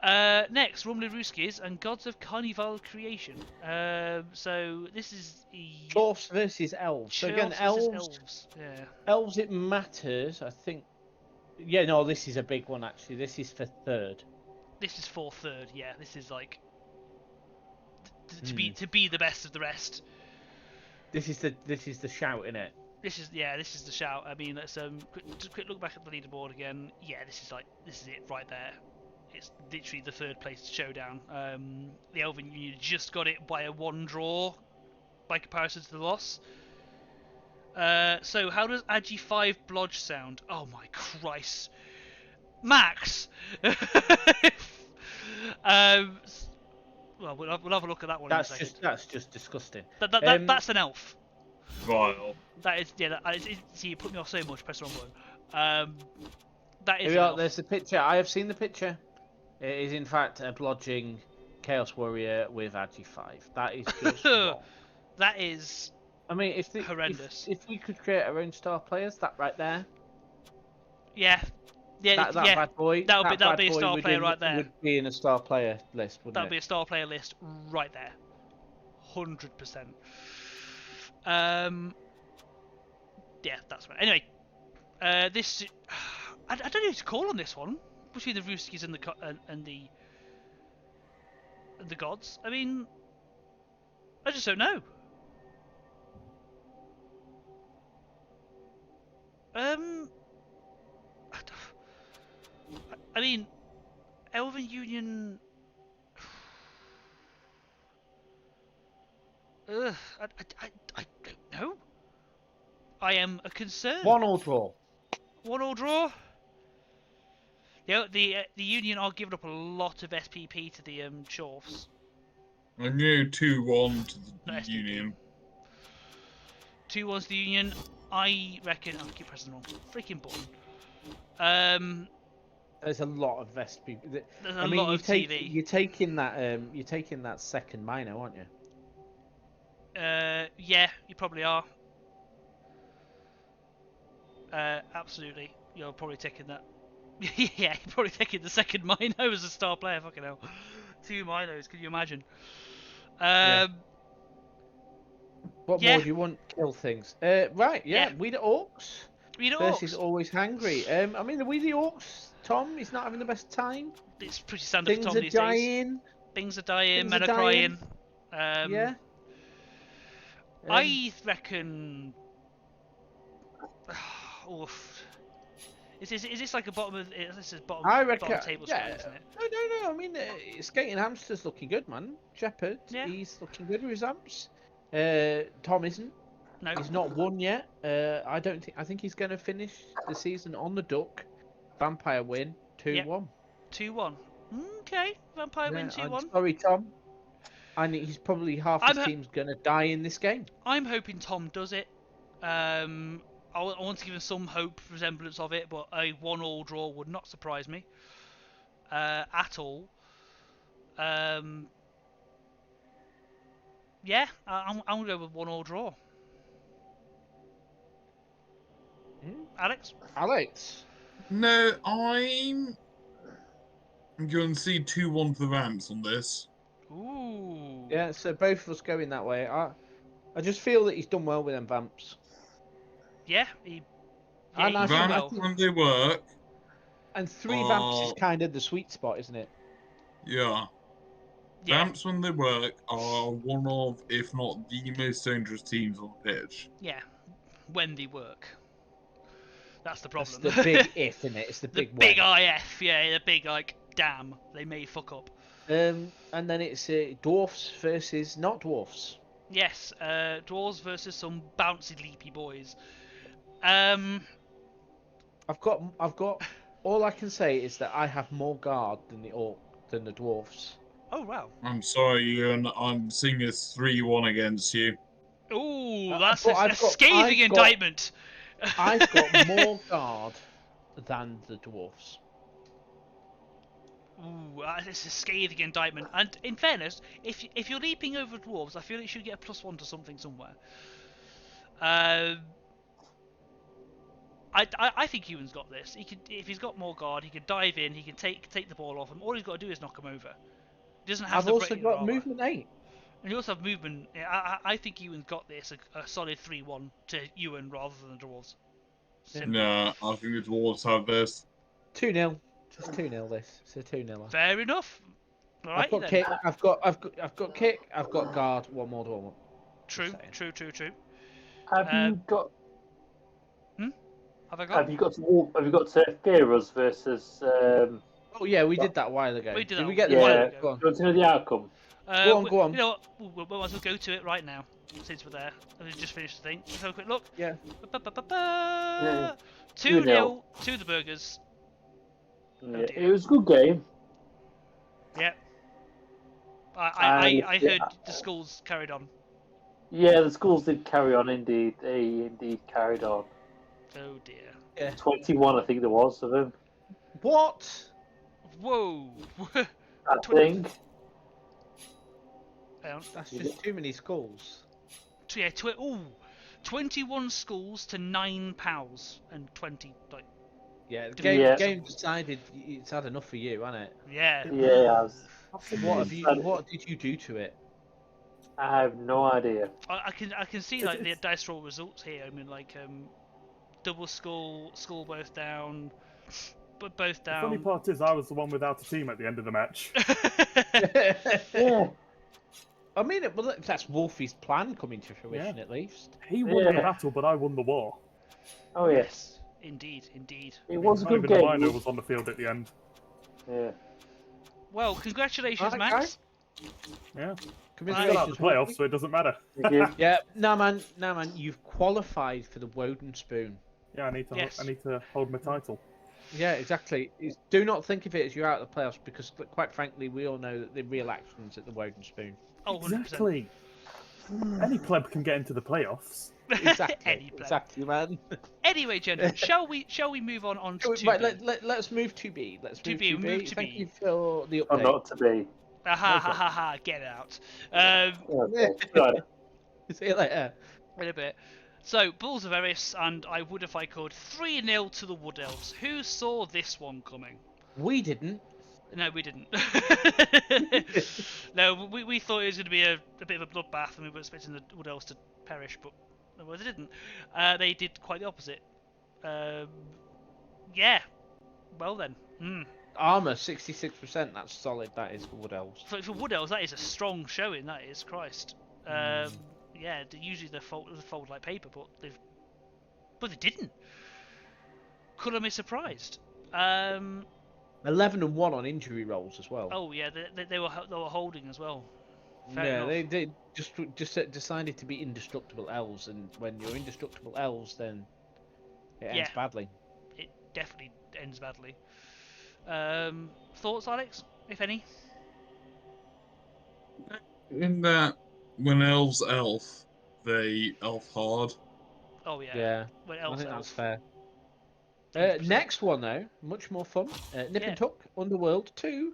Next, Rumley Ruskis and Gods of Carnival Creation. So this is Dwarfs versus elves. So again, elves. Yeah. Elves, it matters. I think. Yeah, no, this is a big one actually. This is for third. This is for third. Yeah, this is like to be the best of the rest. This is the shout, innit? This is the shout. I mean, let's quick look back at the leaderboard again. Yeah, this is it right there. It's literally the third place showdown. The Elven Union just got it by a 1 draw by comparison to the loss. So how does Agi 5 Blodge sound? Oh my Christ, Max. Well, we'll have a look at that one. That's just disgusting. That's an elf. Vile. That is see, you put me off so much. Press the wrong button. That is. Here we are. There's the picture. I have seen the picture. It is in fact a blodging Chaos Warrior with Agi 5. That is just wrong. That is I mean, horrendous. if we could create our own star players, that right there, Yeah, that yeah. bad boy, That would bad be a boy star player right there. would be in a star player list, That wouldn't would be it? a star player list right there, 100%. Yeah, that's right. Anyway, this I don't know who to call on this one between the Rooskies and the gods. I mean, I just don't know. I mean, Elven Union. Ugh, I don't know. I am a concern. 1-1 draw. 1-1 draw. The Union are giving up a lot of SPP to the Chorfs. I knew 2-1 to the Not SPP. Union. 2-1 to the Union. I reckon. I keep pressing the wrong freaking button. There's a lot of SPP. There's a lot of TV. You're taking that second minor, aren't you? Yeah, you probably are. Absolutely, you're probably taking that. Yeah, you're probably taking the second Mino as a star player. Fucking hell, 2 Minos. Can you imagine? What yeah. more do you want? Kill things. Right. Yeah. Yeah. We the Orcs. We the versus Orcs. Always Hungry. I mean, are we the Orcs? Tom, he's not having the best time. It's pretty standard Things for Tom these days. Things are dying. Men are crying. Yeah. I reckon. Oof. Is this like a bottom of? This is bottom. I reckon. Bottom table Yeah. square, isn't it? No. I mean, Skating Hamster's looking good, man. Shepherd, he's looking good with his amps. Tom isn't. No. He's not won yet. I think he's going to finish the season on the duck. Vampire win 2-1. 2-1. Okay. Vampire win 2-1. I'm sorry, Tom. And he's probably half his team's going to die in this game. I'm hoping Tom does it. I want to give him some hope, resemblance of it, but a 1-1 draw would not surprise me at all. Yeah, I'm going to go with 1-1 draw. Alex? No, I'm going to see 2-1 for the Vamps on this. Ooh. Yeah, so both of us going that way. I just feel that he's done well with them Vamps. Yeah, Vamps when they work. And 3 Vamps is kind of the sweet spot, isn't it? Yeah. Vamps when they work are one of, if not the most dangerous teams on the pitch. Yeah, when they work. That's the problem. That's the big if, isn't it? It's the big big IF, yeah, the big, like, damn, they may fuck up. And then it's dwarfs versus not dwarfs. Yes, dwarves versus some bouncy leapy boys. I've got. All I can say is that I have more guard than the dwarfs. Oh wow! I'm sorry, Ian. I'm seeing a 3-1 against you. Ooh, that's a scathing indictment. I've got more guard than the dwarfs. Ooh, it's a scathing indictment. And in fairness, if you're leaping over dwarves, I feel like you should get a +1 to something somewhere. I think Ewan's got this. He could, if he's got more guard, he could dive in. He can take the ball off him. All he's got to do is knock him over. He doesn't have. I've also got movement 8. And you also have movement. I think Ewan's got this a solid 3-1 to Ewan rather than the dwarves. No, I think the dwarves have this. 2-0. Just 2-0 this. It's a 2-0. Fair enough. All right, I've got kick. I've got kick. I've got guard. One more to one. True. Have you got? Have I got? Have you got Gearers versus? Oh yeah, we did that a while ago. We did we that get a the while ago. ago. Do you want to know the outcome? Go on. You know what? We might as well go to it right now, since we're there. I've just finished the thing. Let's have a quick look. Yeah. 2-0 to the Burgers. Yeah, it was a good game. Yeah. I heard the schools carried on. Yeah, the schools did carry on. Indeed, they indeed carried on. Oh dear. Yeah. 21, I think there was of them. What? Whoa. I think. That's just too many schools. yeah, 21 schools to 9 pals and 20 like. Yeah, the Yeah. game decided it's had enough for you, hasn't it? Yeah. Yeah, What did you do to it? I have no idea. I can see like the dice roll results here. I mean, like double skull both down, but both The funny down. part is, I was the one without a team at the end of the match. Yeah, I mean, well, that's Wolfie's plan coming to fruition, Yeah. at least. He won the Yeah. battle, but I won the war. oh yeah. Yes, indeed. It was a Not good even game. the minor was on the field at the end. Yeah. Well, congratulations, Alright, Max. Yeah. Come Still out of the playoffs, so it doesn't matter. Thank you. Yeah, no man, you've qualified for the Woden Spoon. Yeah, I need Yes. to hold my title. Yeah, exactly. Do not think of it as you're out of the playoffs, because quite frankly, we all know that the real action's at the Woden Spoon. Oh, 100%. Exactly. Any pleb can get into the playoffs. Exactly, Any plan. exactly, man. Anyway, gentlemen, shall we move on to Right, 2B? let's move to B. Let's move 2B, to move B. to Thank B. you for the Or update. not to be. Ha ha ha ha! Get out. Okay. Right. See you later. In a bit. So, Bulls of Eris and I Would If I Could 3-0 to the Wood Elves. Who saw this one coming? We didn't. No, we didn't. No, we thought it was going to be a bit of a bloodbath, and we were expecting the Wood Elves to perish, but well, they didn't. They did quite the opposite. Yeah. Well then. Armor 66%. That's solid. That is for Wood Elves. For Wood Elves, that is a strong showing. That is, Christ. Yeah, usually they fold like paper, but they didn't. Couldn't be surprised. 11-1 on injury rolls as well. Oh yeah, they were holding as well. Fair yeah, enough. they just decided to be indestructible elves, and when you're indestructible elves, then it ends badly. It definitely ends badly. Thoughts, Alex, if any? In that, when elves elf, they elf hard. Oh yeah. Yeah, When I elves think that's elf. fair. 100%. Next one though, much more fun. Nip and Tuck, Underworld 2,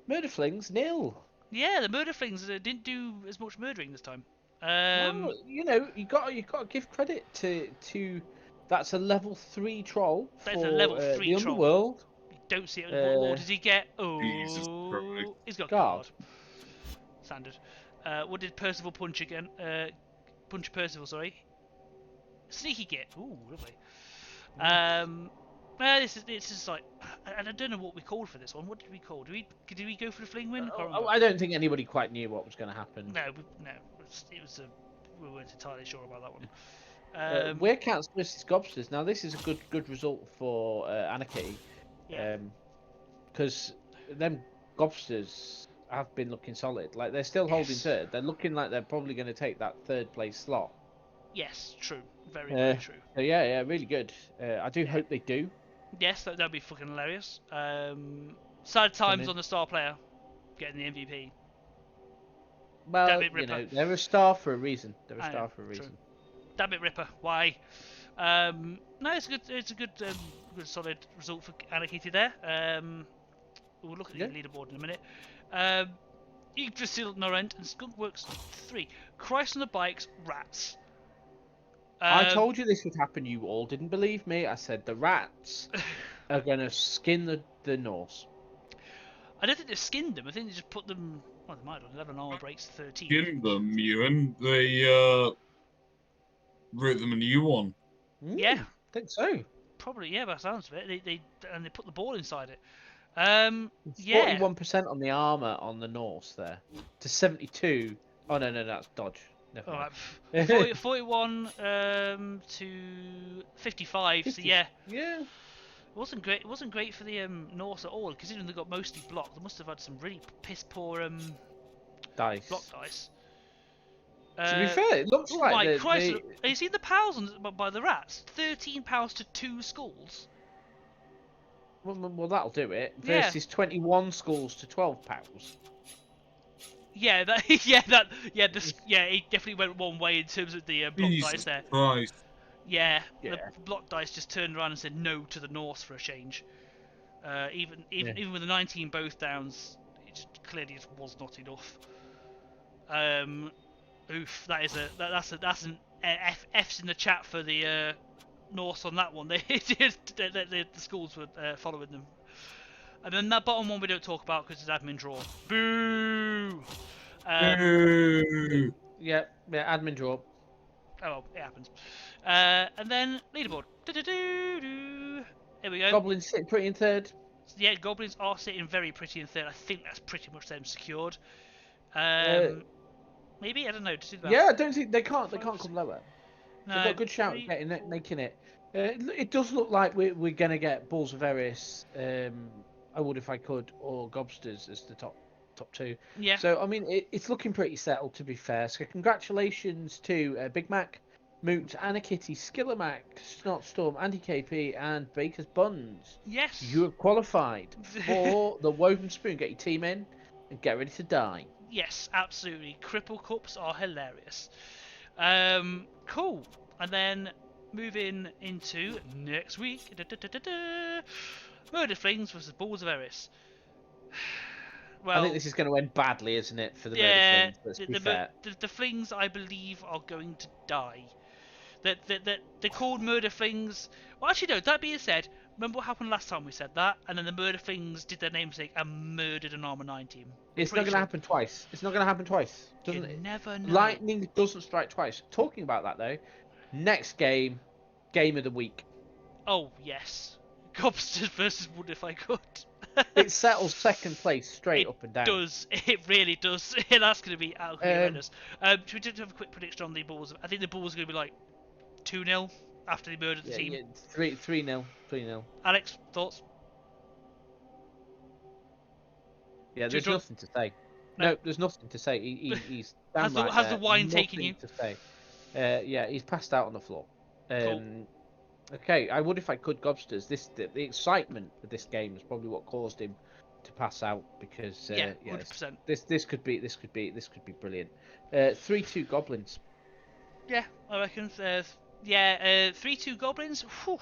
Murderflings 0. Yeah, the Murderflings didn't do as much murdering this time. Well, you know, you got to give credit to that's a level 3 troll That's for a level 3 the troll. Underworld. You don't see it. What does he get? Jesus Oh, Christ. he's got Guard. guard. Standard. What did Percival punch again? Punch Percival, sorry. Sneaky git. Ooh, lovely. This is like, and I don't know what we called for this one. What did we call? Did we go for the fling win? I don't think anybody quite knew what was going to happen. No, it was we weren't entirely sure about that one. Werecats versus Gobsters. Now this is a good result for Anarchy. Yeah. Because them Gobsters have been looking solid. Like they're still holding third. They're looking like they're probably going to take that third place slot. Yes, true. Very true. So yeah, really good. I do hope they do. Yes, that'd be fucking hilarious. Sad times on the star player getting the MVP. Well, you know, they're a star for a reason. They're a star for a reason. Damn it, Ripper. Why? No, it's a good solid result for Anarchy there. We'll look at the leaderboard in a minute. Yggdrasil, Norrent, and Skunkworks 3. Christ on the bikes, rats. I told you this would happen. You all didn't believe me. I said the rats are going to skin the Norse. I don't think they skinned them. I think they just put them. Well, they might have. 11 armor breaks 13. Skin them, Ewan. They wrote them a new one. Yeah, I think so. probably. Yeah, by the sounds of it, they put the ball inside it. 41% on the armor on the Norse there to 72. Oh no, that's dodge. Never All mind. right, 41 to 55. 50. So yeah, Yeah. it wasn't great. It wasn't great for the Norse at all, considering they got mostly blocked. They must have had some really piss poor Dice. block dice. To be fair, it looks like my Christ! Have you seen the pals by the rats? 13 pounds to 2 skulls. Well, that'll do it. Yeah. Versus 21 schools to 12 pounds. Yeah, it definitely went one way in terms of the block dice Jesus there. Christ. Yeah, Yeah. the block dice just turned around and said no to the Norse for a change. Even with the 19 both downs, it just clearly just was not enough. Oof, that's an F's in the chat for the Norse on that one. The schools were following them. And then that bottom one we don't talk about because it's admin draw. Boo! Boo! Yeah, admin draw. Oh well, it happens. And then leaderboard. Here we go. Goblins sitting pretty in third. Yeah, goblins are sitting very pretty in third. I think that's pretty much them secured. Maybe, I don't know. Yeah, I don't think they can't come lower. No, They've got a good shout at making it. It does look like we're gonna get Balls of Eris, I Would If I Could, or Gobsters as the top two. Yeah. So I mean, it's looking pretty settled, to be fair. So congratulations to Big Mac, Moot, Anna Kitty, Skillamac, Snotstorm, Andy KP, and Baker's Buns. Yes. You have qualified for the Woven Spoon. Get your team in and get ready to die. Yes, absolutely. Cripple Cups are hilarious. Cool. And then moving into next week. Murder Flings versus Balls of Eris. Well, I think this is going to end badly, isn't it, for the Murder Flings? Let's be fair. The Flings, I believe, are going to die. They're called Murder Flings. Well, actually, no, that being said, remember what happened last time we said that? And then the Murder Flings did their namesake and murdered an Armour 9 team. It's not going to happen twice. It's not going to happen twice. Doesn't it? Never know. Lightning doesn't strike twice. Talking about that, though, next game of the week. Oh, yes. Gobsters versus Would If I Could. It settles second place straight up and down. It really does. That's going to be horrendous. Should we just have a quick prediction on the Bulls? I think the Bulls are going to be like 2-0 after they murdered the team. Yeah, 3-0. 3-0. Alex, thoughts? Yeah, there's nothing to say. No, there's nothing to say. He's damn right has the there. wine taken you? To say. Yeah, he's passed out on the floor. Cool. Okay, I would if I could, Gobsters. The excitement of this game is probably what caused him to pass out because 100%. This could be brilliant. 3-2 Goblins. Yeah, I reckon. 3-2 Goblins. Whew.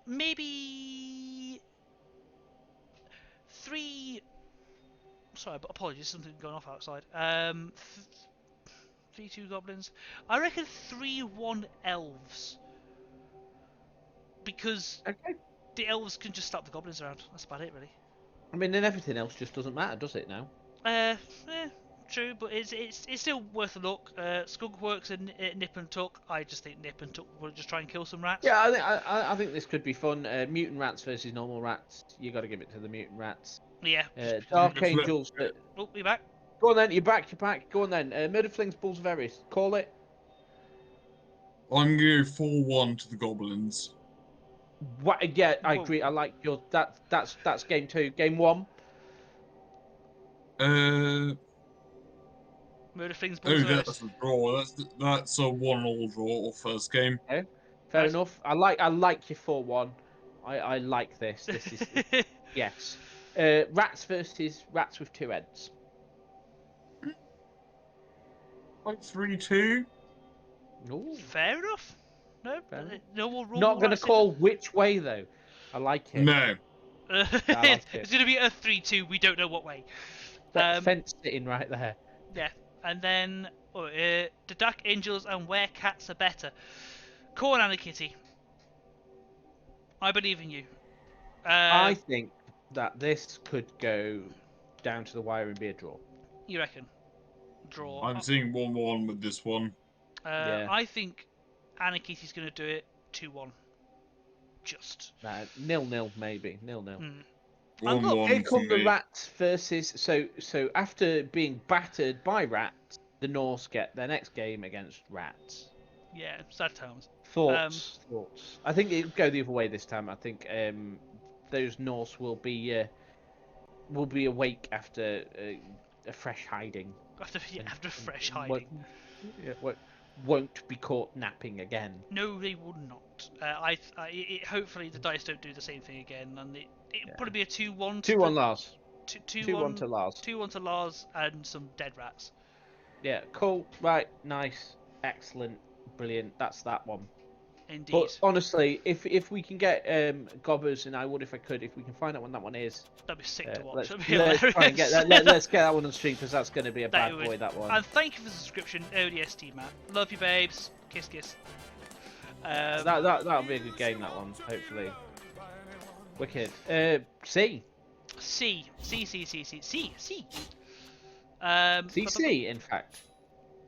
Maybe 3. Sorry, but apologies, something going off outside. 3-2 Goblins. I reckon 3-1 Elves. Because the Elves can just slap the Goblins around. That's about it, really. I mean, then everything else just doesn't matter, does it now? True, but it's still worth a look. Skunk works and Nip and Tuck. I just think Nip and Tuck will just try and kill some rats. Yeah, I think this could be fun. Mutant rats versus normal rats. You got to give it to the mutant rats. Yeah. Dark Angels. Oh, you're back. Go on then, you're back. Go on then. Murder Flings, Balls of Eris. Call it. I'm going to 4-1 to the Goblins. What? Yeah, I agree. I like your that's game 2. Game 1. Murder Flings, Balls of Eris. That's a draw. That's a 1-1 draw or first game. Okay. Fair enough. I like your 4-1. I like this. This is yes. Rats versus rats with 2 heads. Like 3-2. Ooh. Fair enough. No, no more rule. Not going to call which way though. I like it. No. It's going to be a 3-2. We don't know what way. That fence sitting right there. Yeah, and then the Dark Angels and Where Cats Are Better. Corn and a Kitty. I believe in you. I think that this could go down to the wire and be a draw. You reckon? Draw. I'm seeing 1-1 with this one. Yeah. I think Anna Kitty's going to do it 2-1. Just. Nah, 0-0 maybe. 0-0. And look, Here come the rats versus. So after being battered by rats, the Norse get their next game against rats. Yeah, sad times. Thoughts. I think it'll go the other way this time. I think those Norse will be awake after a fresh hiding. After fresh hiding. Won't be caught napping again. No, they will not. Hopefully the dice don't do the same thing again, and it'll probably be a 2-1. 2-1 Lars. 2-1 to Lars. 2-1 to Lars and some dead rats. Yeah, cool. Right, nice, excellent, brilliant. That's that one. Indeed. But honestly, if we can get Gobbers, and I would if I could, if we can find out when that one is, That'd be sick to watch. let's, That'd be let's hilarious. try and get that. Let's get that one on stream because that's going to be a bad would. boy. That one. And thank you for the subscription, ODST Matt. Love you, babes. Kiss, kiss. That'll be a good game. That one, hopefully. Wicked. C. C. CC, in fact.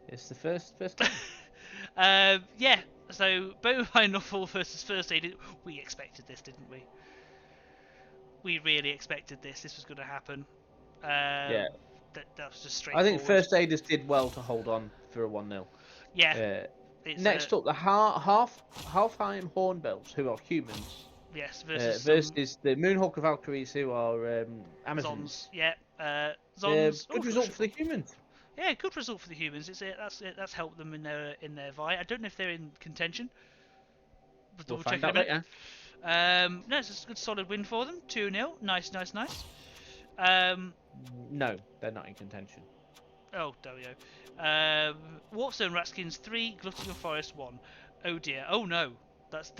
It's the first time. Yeah. So, Bone by Nuffle versus First Aid. We expected this, didn't we? We really expected this. This was going to happen. Yeah. That was just I straightforward. think First Aiders did well to hold on for a 1-0. Yeah. Next up, the Halfheim Hornbills, who are humans. Yes, versus the Moonhawk Valkyries, who are Amazons. Zons. Yeah. Zons. Good result for the humans. Yeah, good result for the humans. That's helped them in their vie. I don't know if they're in contention. We'll find out later. No, it's a good solid win for them. 2-0. Nice. No, they're not in contention. Oh, there we go. Warpstone Ratskins 3, Glutton Forest 1. Oh dear. Oh no. That's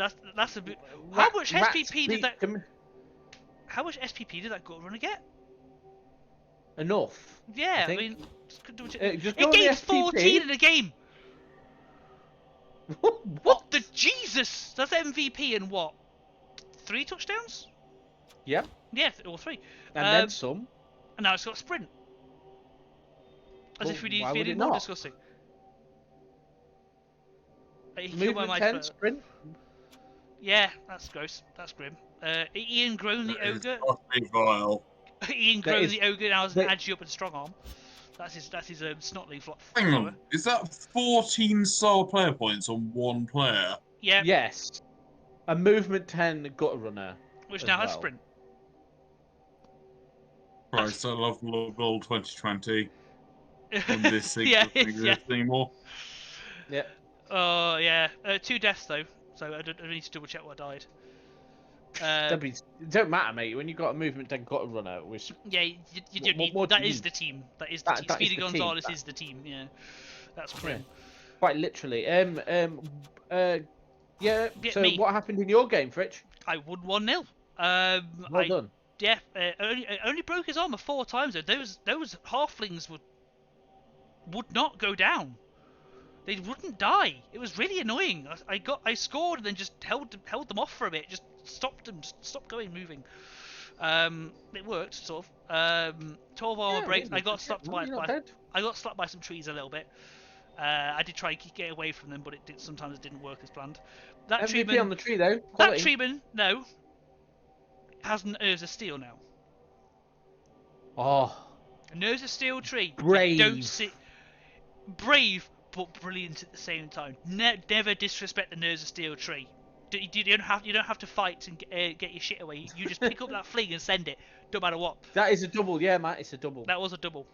a bit. How much SPP did that? How much SPP did that gut runner get? Enough. Yeah, I mean, just it gained 14 in a game. What the Jesus? That's MVP in what? 3 touchdowns? Yeah. Yeah, or 3. And then some. And now it's got sprint. As if we need more discussing. Movement 10, sprint. Yeah, that's gross. That's grim. Ian Grown the Ogre. Vile. Ian Grown the Ogre now has an agi up and strong arm. That's his snotly flop. Hang on, is that 14 star player points on one player? Yeah. Yes. A movement 10 gutter runner. Which now has sprint. Christ, I love Gold 2020. When this thing doesn't exist anymore. Yeah. Oh, yeah. 2 deaths, though. So I need to double check what died. It don't matter, mate. When you've got a movement 10 gutter runner, which... Yeah, you don't need... That is the team. That is the team. Speedy Gonzalez is the team, yeah. That's grim. Yeah. Quite literally. Yeah, so what happened in your game, Fritch? I won 1-0. Well done. Yeah, only broke his armor 4 times though. Those halflings would not go down. They wouldn't die. It was really annoying. I scored and then just held them off for a bit. Just stopped them. Just stopped moving. It worked sort of. 12 armor breaks. I got slapped by some trees a little bit. I did try and get away from them, but sometimes it didn't work as planned. That MVP treatment on the tree though. Quality. That treatment, no, has an Urza Steel now. Oh. An Urza Steel tree. Brave. Don't see. Brave, but brilliant at the same time. Never disrespect the Urza Steel tree. You don't have to fight and get your shit away. You just pick up that fling and send it. Don't matter what. That is a double, yeah, Matt. It's a double. That was a double.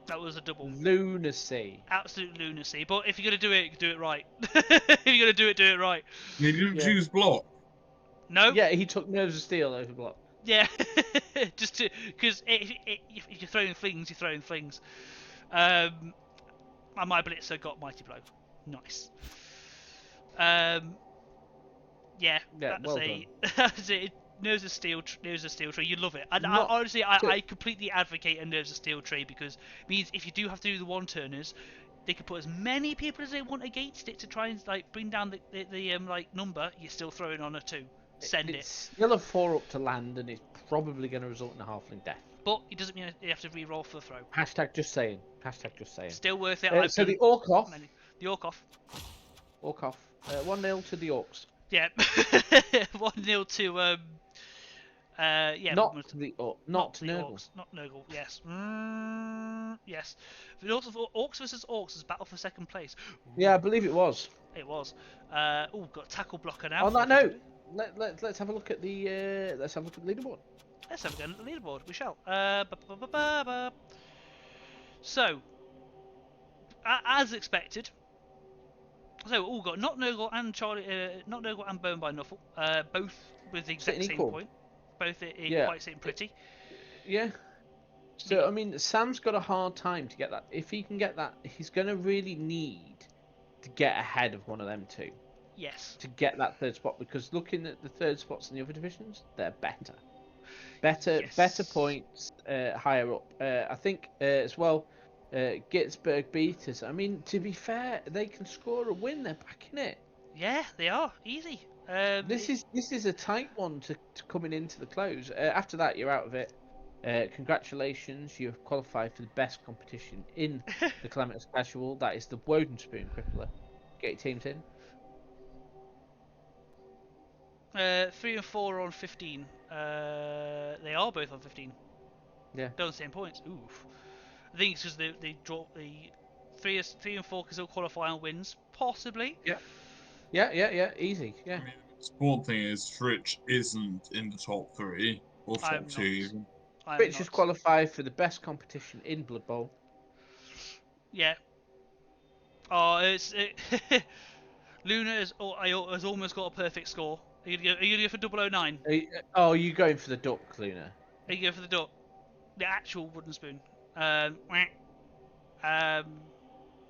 That was a double. Lunacy. Absolute lunacy. But if you're gonna do it right. If you're gonna do it right. You didn't choose block. No. Yeah, he took Nerves of Steel over block. Yeah, just because if you're throwing flings, you're throwing flings. And my Blitzer got Mighty Blow. Nice. Yeah, that's it. Nerves of Steel tree. You love it. And honestly, I completely advocate a Nerves of Steel tree because it means if you do have to do the one turners, they can put as many people as they want against it to try and like bring down the number. You're still throwing on a 2. Send it. It's still a 4 up to land, and it's probably going to result in a halfling death. But it doesn't mean you have to re-roll for the throw. Hashtag just saying. Hashtag just saying. Still worth it. So the Orkoff. The Orkoff. Orkoff. 1-0 to the Orcs. Yeah. 1-0 to yeah. Not to the Orcs. Not to Nurgle. Orcs. Not Nurgle. Yes. Yes. The Orcs versus Orcs is battle for second place. Yeah, I believe it was. It was. Got a tackle blocker now. On that note, let's have a look at the leaderboard. Let's have a go at the leaderboard. We shall. So, as expected. So, got Not Nurgle and Not Nurgle and Bone by Nuffle, both with the exact same point. Both quite sitting pretty. Yeah. So I mean, Sam's got a hard time to get that. If he can get that, he's going to really need to get ahead of one of them two. Yes. to get that third spot, because looking at the third spots in the other divisions, they're better Yes. points higher up. I think as well, Gitzberg beat us. I mean, to be fair, they can score a win. They're back in it. Yeah, they are easy. This is a tight one to coming into the close. After that, you're out of it. Congratulations, you have qualified for the best competition in the Calamitous Casual. That is the Woden Spoon Crippler. Get your teams in. 3 and 4 are on 15. They are both on 15. Yeah. They're on the same points. Oof. I think it's because they draw the 3 and 4 can still qualify on wins, possibly. Yeah. Easy. Yeah. I mean, the sport thing is Fritch isn't in the top 3 or top I'm 2 not. even. I'm Rich not. has qualified for the best competition in Blood Bowl. Yeah. Oh, Luna has almost got a perfect score. Are you gonna go for 009? Are you going for the duck, Luna? Are you going for the duck? The actual wooden spoon. Um.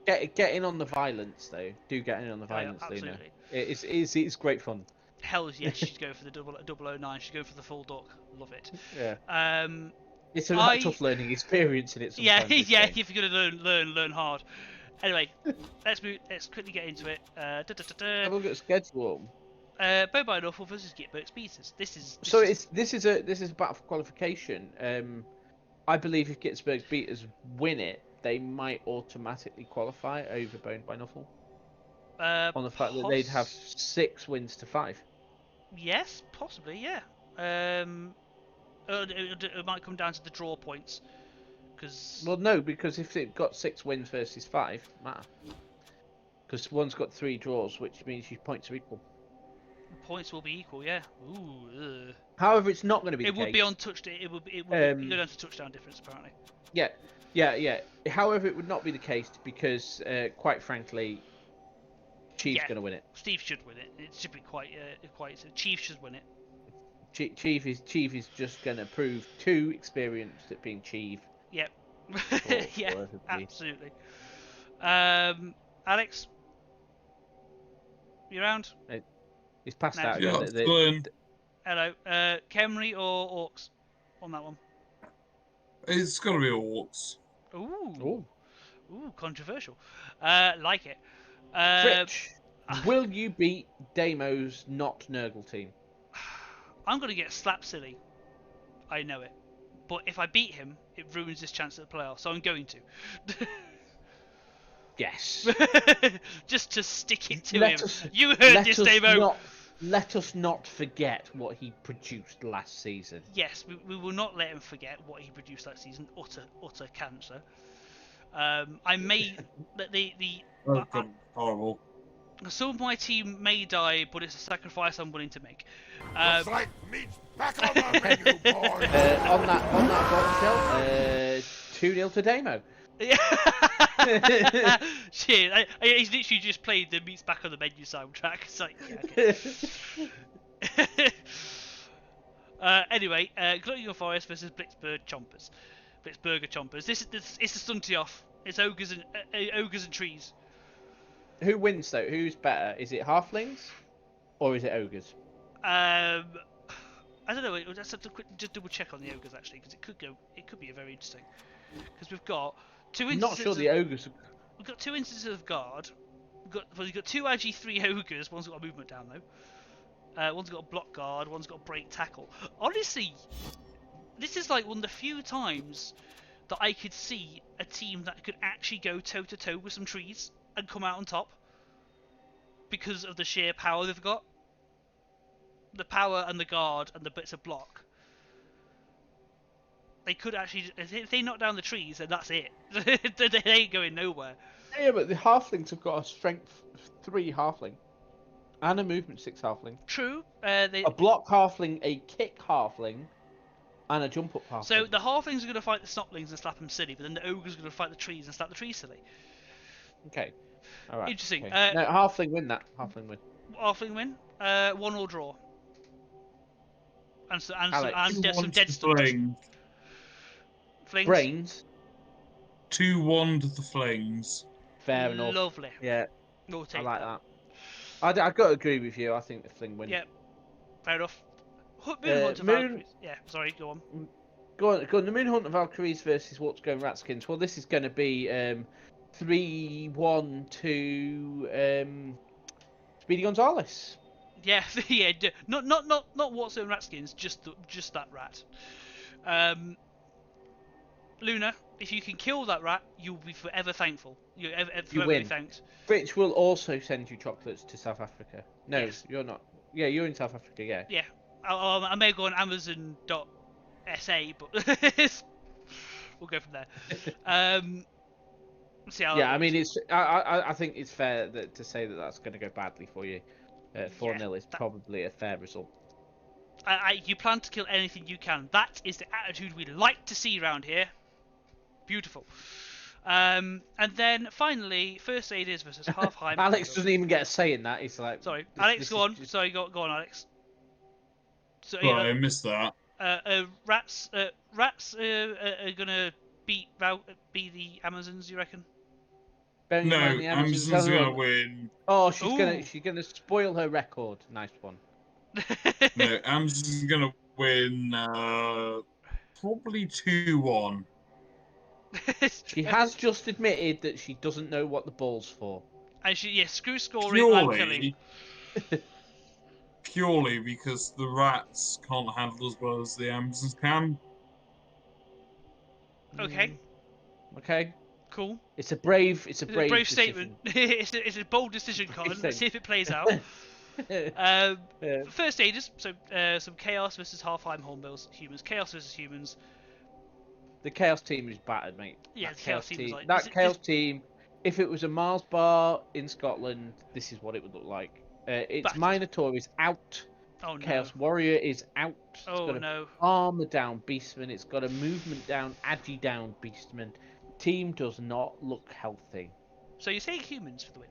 Get in on the violence though. Do get in on the Oh, yeah, violence, Luna. absolutely. It's great fun. Hell's yes, she's going for the 009. She's going for the full duck. Love it. Yeah. Um. It's a tough learning experience in it Yeah, sometimes. yeah. If you're gonna learn hard. Anyway, let's quickly get into it. Have a look at the schedule. Bovine Awful versus Gitberg Species. This is This is a battle for qualification. I believe if Gitzberg's beaters win it, they might automatically qualify over Boned by Nuffle. On the fact that they'd have 6 wins to 5. Yes, possibly, yeah. It might come down to the draw points. Well, no, because if they've got 6 wins versus 5, matter. Because one's got 3 draws, which means your points are equal. Points will be equal, yeah. Ooh. However, it's not going to be. It the would case. be on touchdown. It would go down to touchdown difference, apparently. Yeah. However, it would not be the case because, quite frankly, Chief's going to win it. Steve should win it. It should be quite. So Chief should win it. Chief is just going to prove too experienced at being Chief. Yep. Yeah, for absolutely. Alex, you around? He's passed out. Yeah, again. Hello. Kemri or Orcs on that one? It's got to be Orcs. Ooh, controversial. Like it. Fritch, will you beat Damo's not Nurgle team? I'm going to get slapped silly. I know it. But if I beat him, it ruins his chance at the playoffs, so I'm going to. Yes. Just to stick it to him. You heard this, Damo. Let us not forget what he produced last season. Yes, we will not let him forget what he produced last season. Utter cancer. I may Horrible. some of my team may die, but it's a sacrifice I'm willing to make. Looks like meat's back on the menu, boys. On that bombshell, 2-0 to Damo. Shit, he's literally just played the Meats Back on the Menu soundtrack. It's like, yeah, okay. Anyway, Glutting Forest versus Blitzburger Chompers. It's the stunty off. It's ogres and trees. Who wins though? Who's better? Is it halflings or is it ogres? I don't know. Let's have to just double check on the ogres actually, because it could be a very interesting. Because we've got 2 instances. Not sure the ogres. We've got 2 instances of guard. We've got 2 Agi, 3 ogres. One's got a movement down though. One's got a block guard. One's got a break tackle. Honestly, this is like one of the few times that I could see a team that could actually go toe to toe with some trees and come out on top because of the sheer power they've got. The power and the guard and the bits of block. They could actually, if they knock down the trees, then that's it. They ain't going nowhere. Yeah, but the halflings have got a strength 3 halfling and a movement 6 halfling. True. A block halfling, a kick halfling, and a jump up halfling. So the halflings are going to fight the snotlings and slap them silly, but then the ogres are going to fight the trees and slap the trees silly. Okay. All right. Interesting. Okay. No, halfling win that. Halfling win. Halfling win. 1-1 draw. And some dead stuff. Flings. Brains. 2-1 to the Flames. Fair enough. Lovely. Yeah. We'll take I like that. I got to agree with you. I think the Fling win. Yeah, fair enough. Moon Hunter Valkyries. Yeah, sorry, go on. Go on. The Moon Hunter Valkyries versus What's Going Ratskins. Well, this is going to be 3-1 to Speedy Gonzales. Yeah, yeah. Not What's in Ratskins, just that rat. Luna, if you can kill that rat, you'll be forever thankful. You'll forever win. be thanked. Which will also send you chocolates to South Africa. No, Yes. you're not. Yeah, you're in South Africa. Yeah. Yeah, I may go on Amazon.sa, but we'll go from there. See how Yeah, I mean, it's. I think it's fair to say that that's going to go badly for you. 4-0 is probably a fair result. You plan to kill anything you can. That is the attitude we like to see around here. Beautiful. And then finally, First Aiders versus Halfheim. Alex doesn't even get a say in that. He's like, sorry, Alex, go on. Just... Sorry, go on, Alex. So, Sorry, I missed that. Rats are gonna be the Amazons, you reckon? No, Amazon's gonna win. Oh, she's gonna spoil her record. Nice one. No, Amazon's gonna win. Probably 2-1. She has just admitted that she doesn't know what the ball's for. And screw scoring. I'm killing. Purely because the rats can't handle as well as the Amazons can. Okay. Okay. Cool. It's a brave statement. it's a bold decision, Colin. Let's see if it plays out. First Aiders, so some Chaos versus Halfheim Hornbills, humans. Chaos versus humans. The Chaos team is battered, mate. Yeah, the Chaos team is like... That Chaos team, if it was a Mars bar in Scotland, this is what it would look like. Its Minotaur is out. Oh, no. Chaos Warrior is out. Oh, no. Armor down Beastman. It's got a movement down, Agi down Beastman. Team does not look healthy. So you're saying humans for the win?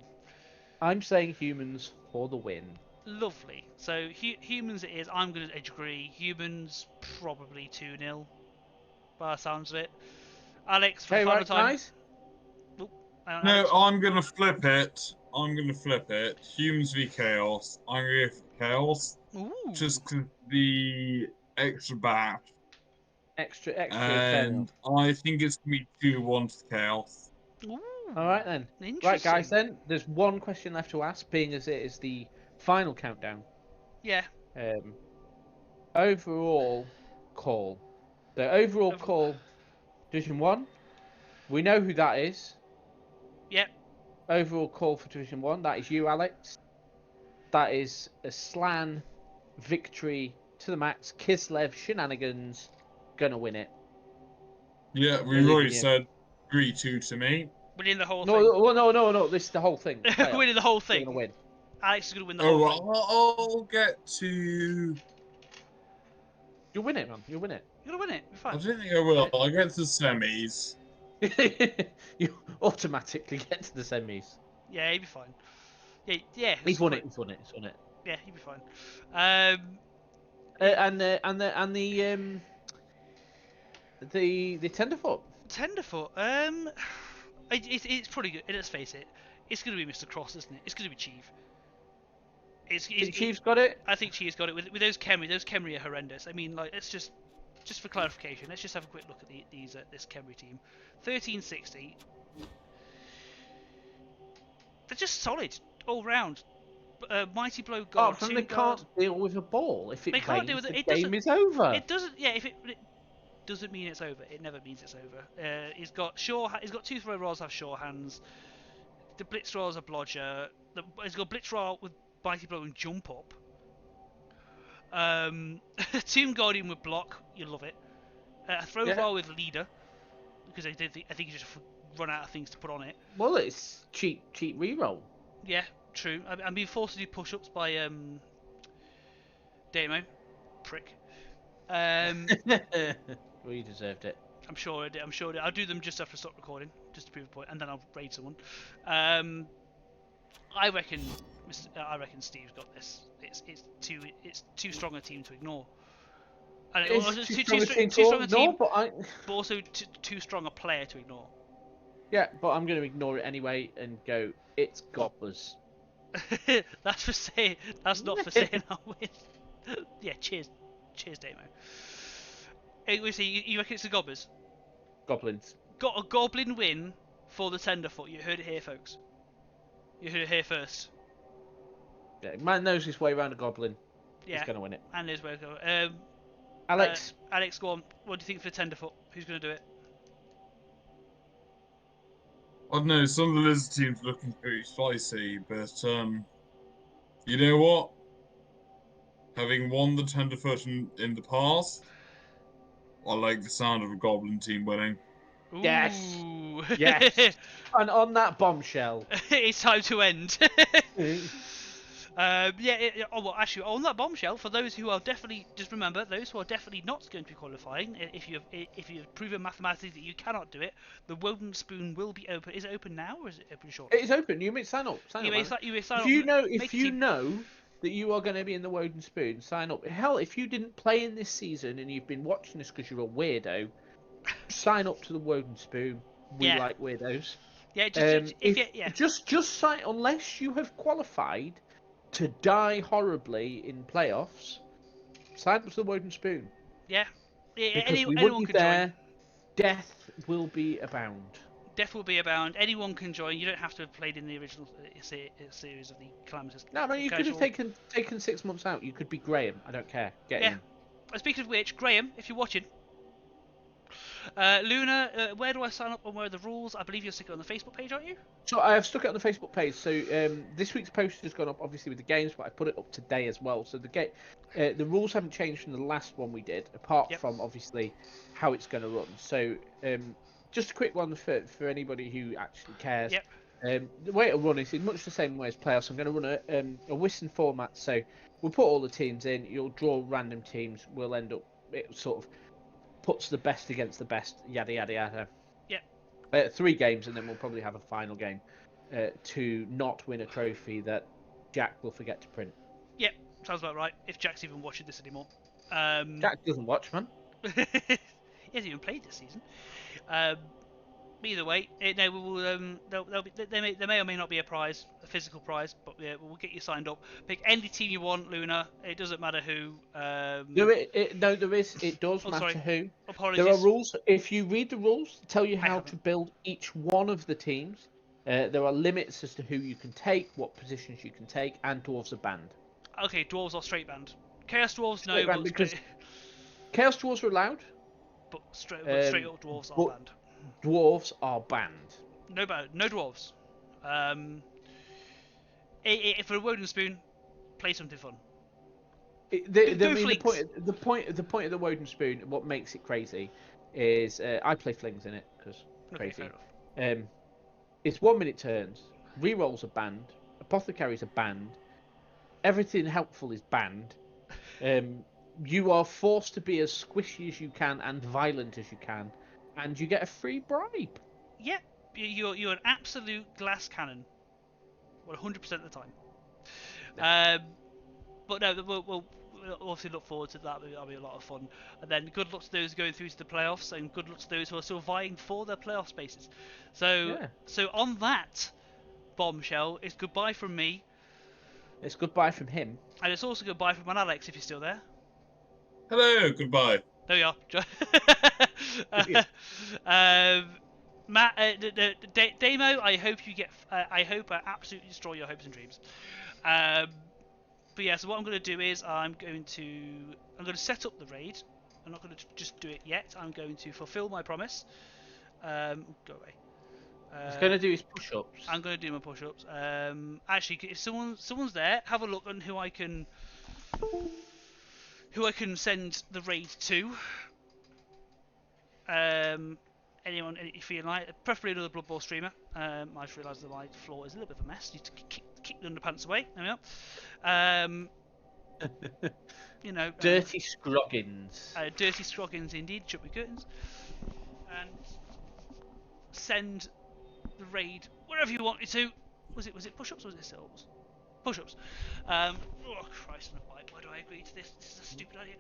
I'm saying humans for the win. Lovely. So humans it is. I'm going to agree. Humans probably 2-0. By the sounds of it. Alex, for the final time. Guys? No, I'm going to flip it. Humans v Chaos. I'm going to go for Chaos. Ooh. Just because the extra bash. Extra. And I think it's going to be 2-1 to Chaos. Ooh. Alright then. Right, guys, then. There's one question left to ask, being as it is the final countdown. Yeah. Overall call. The overall call, Division 1. We know who that is. Yep. Overall call for Division 1. That is you, Alex. That is a Slan victory to the max. Kislev shenanigans. Gonna win it. Yeah, we've already said 3-2 to me. Winning the whole thing. No. This is the whole thing. Winning the whole thing. Gonna win. Alex is gonna win the whole thing. I'll get to... You'll win it, man. You'll win it. You're gonna win it. You're fine. I don't think I will. I'll get to the semis. You automatically get to the semis. Yeah, he'll be fine. Yeah. He's won it. Yeah, he'll be fine. And the tenderfoot. Tenderfoot. It's pretty good. Let's face it. It's gonna be Mr. Cross, isn't it? It's gonna be Chief. Chief's got it. I think Chief's got it with those Khemri. Those Khemri are horrendous. I mean, like, let's just for clarification, let's just have a quick look at this Khemri team. 1360. They're just solid all round. Mighty Blow God. They can't deal with a ball. If it they can't deal with it. The game is over. It doesn't. Yeah, if it doesn't mean it's over. It never means it's over. He's got two throw rolls have sure hands. The blitz rolls are blodger. He's got blitz roll with Mighty Blow and jump up. Tomb Guardian with block, you love it. Throw roll with leader, because I think you just run out of things to put on it. Well, it's cheap reroll. Yeah, true. I'm being forced to do push-ups by Damo, prick. Well, you deserved it. I'm sure I did. I'll do them just after I stop recording, just to prove a point, and then I'll raid someone. I reckon Steve's got this. It's too strong a team to ignore. And it's too strong a team, but also too strong a player to ignore. Yeah, but I'm going to ignore it anyway and go, it's Gobblers. That's for saying. That's not for saying I'll win. Yeah, cheers, Damo. Hey, we see. You reckon it's the Gobbers? Goblins. Got a goblin win for the tenderfoot. You heard it here, folks. You heard it here first. Yeah, man knows his way around a goblin. Yeah, He's gonna win it. and there's where it goes. Alex. Alex, go on. What do you think for the tenderfoot? Who's going to do it? I don't know, some of the lizard teams are looking pretty spicy, but you know what? Having won the tenderfoot in the past, I like the sound of a goblin team winning. Yes. Ooh. Yes. And on that bombshell. It's time to end. Actually, on that bombshell, for those who are definitely, just remember, those who are definitely not going to be qualifying, if you've proven mathematically that you cannot do it, the Woden Spoon will be open. Is it open now or is it open shortly? It is open. You may sign up. You may sign if up. you know that you are going to be in the Woden Spoon, sign up. Hell, if you didn't play in this season and you've been watching this because you're a weirdo, sign up to the Woden Spoon. We like weirdos. Yeah, just sign. Unless you have qualified to die horribly in playoffs, sign up to the Woden Spoon. Yeah. Anyone can join. Death will be abound. Death will be abound. Anyone can join. You don't have to have played in the original series of the Calamitous. No, man, you could have taken 6 months out. You could be Graham. I don't care. Get in. Speaking of which, Graham, if you're watching, Luna, where do I sign up and where are the rules? I believe you're sticking it on the Facebook page, aren't you? So I have stuck it on the Facebook page. So this week's post has gone up, obviously, with the games, but I put it up today as well. So the rules haven't changed from the last one we did, apart from obviously how it's going to run. So just a quick one for anybody who actually cares. Yep. The way it'll run is in much the same way as playoffs. I'm going to run a Whiston format. So we'll put all the teams in. You'll draw random teams. We'll end up it sort of puts the best against the best, yada yada yada. Yeah. 3 games, and then we'll probably have a final game to not win a trophy that Jack will forget to print. Yep, sounds about right. If Jack's even watching this anymore. Jack doesn't watch, man. He hasn't even played this season. Either way, no, we will. There may or may not be a prize, a physical prize, but we'll get you signed up. Pick any team you want, Luna. It doesn't matter who. No, there is. It does matter who. Apologies. There are rules. If you read the rules, they tell you how to build each one of the teams. There are limits as to who you can take, what positions you can take, and dwarves are banned. Okay, dwarves are straight banned. Chaos dwarves, straight no, banned because Chaos dwarves are allowed. But straight up dwarves are banned. Dwarves are banned. No dwarves. For a Woden Spoon, play something fun. The point of the Woden Spoon, what makes it crazy, is I play flings in it because crazy. It's 1 minute turns. Rerolls are banned. Apothecaries are banned. Everything helpful is banned. You are forced to be as squishy as you can and violent as you can, and you get a free bribe. Yeah, you're an absolute glass cannon. 100% of the time. But no, we'll obviously look forward to that. That'll be a lot of fun. And then good luck to those going through to the playoffs, and good luck to those who are still vying for their playoff spaces. So on that bombshell, it's goodbye from me. It's goodbye from him. And it's also goodbye from an Alex, if you're still there. Hello, goodbye. There you are. Matt, Damo, I hope you get. I hope I absolutely destroy your hopes and dreams. But yeah, so what I'm going to do is I'm going to set up the raid. I'm not going to just do it yet. I'm going to fulfill my promise. Go away. He's going to do his push-ups. I'm going to do my push-ups. Actually, if someone's there, have a look on who I can send the raid to. Anyone if you like, preferably another Blood Bowl streamer. I just realised that my floor is a little bit of a mess. Need to kick the underpants away. There we are. Dirty Scroggins. Dirty Scroggins indeed. Shut my curtains. And send the raid wherever you want me to. Was it push-ups or was it sit-ups? Push-ups. Oh Christ! Why do I agree to this? This is a stupid idea.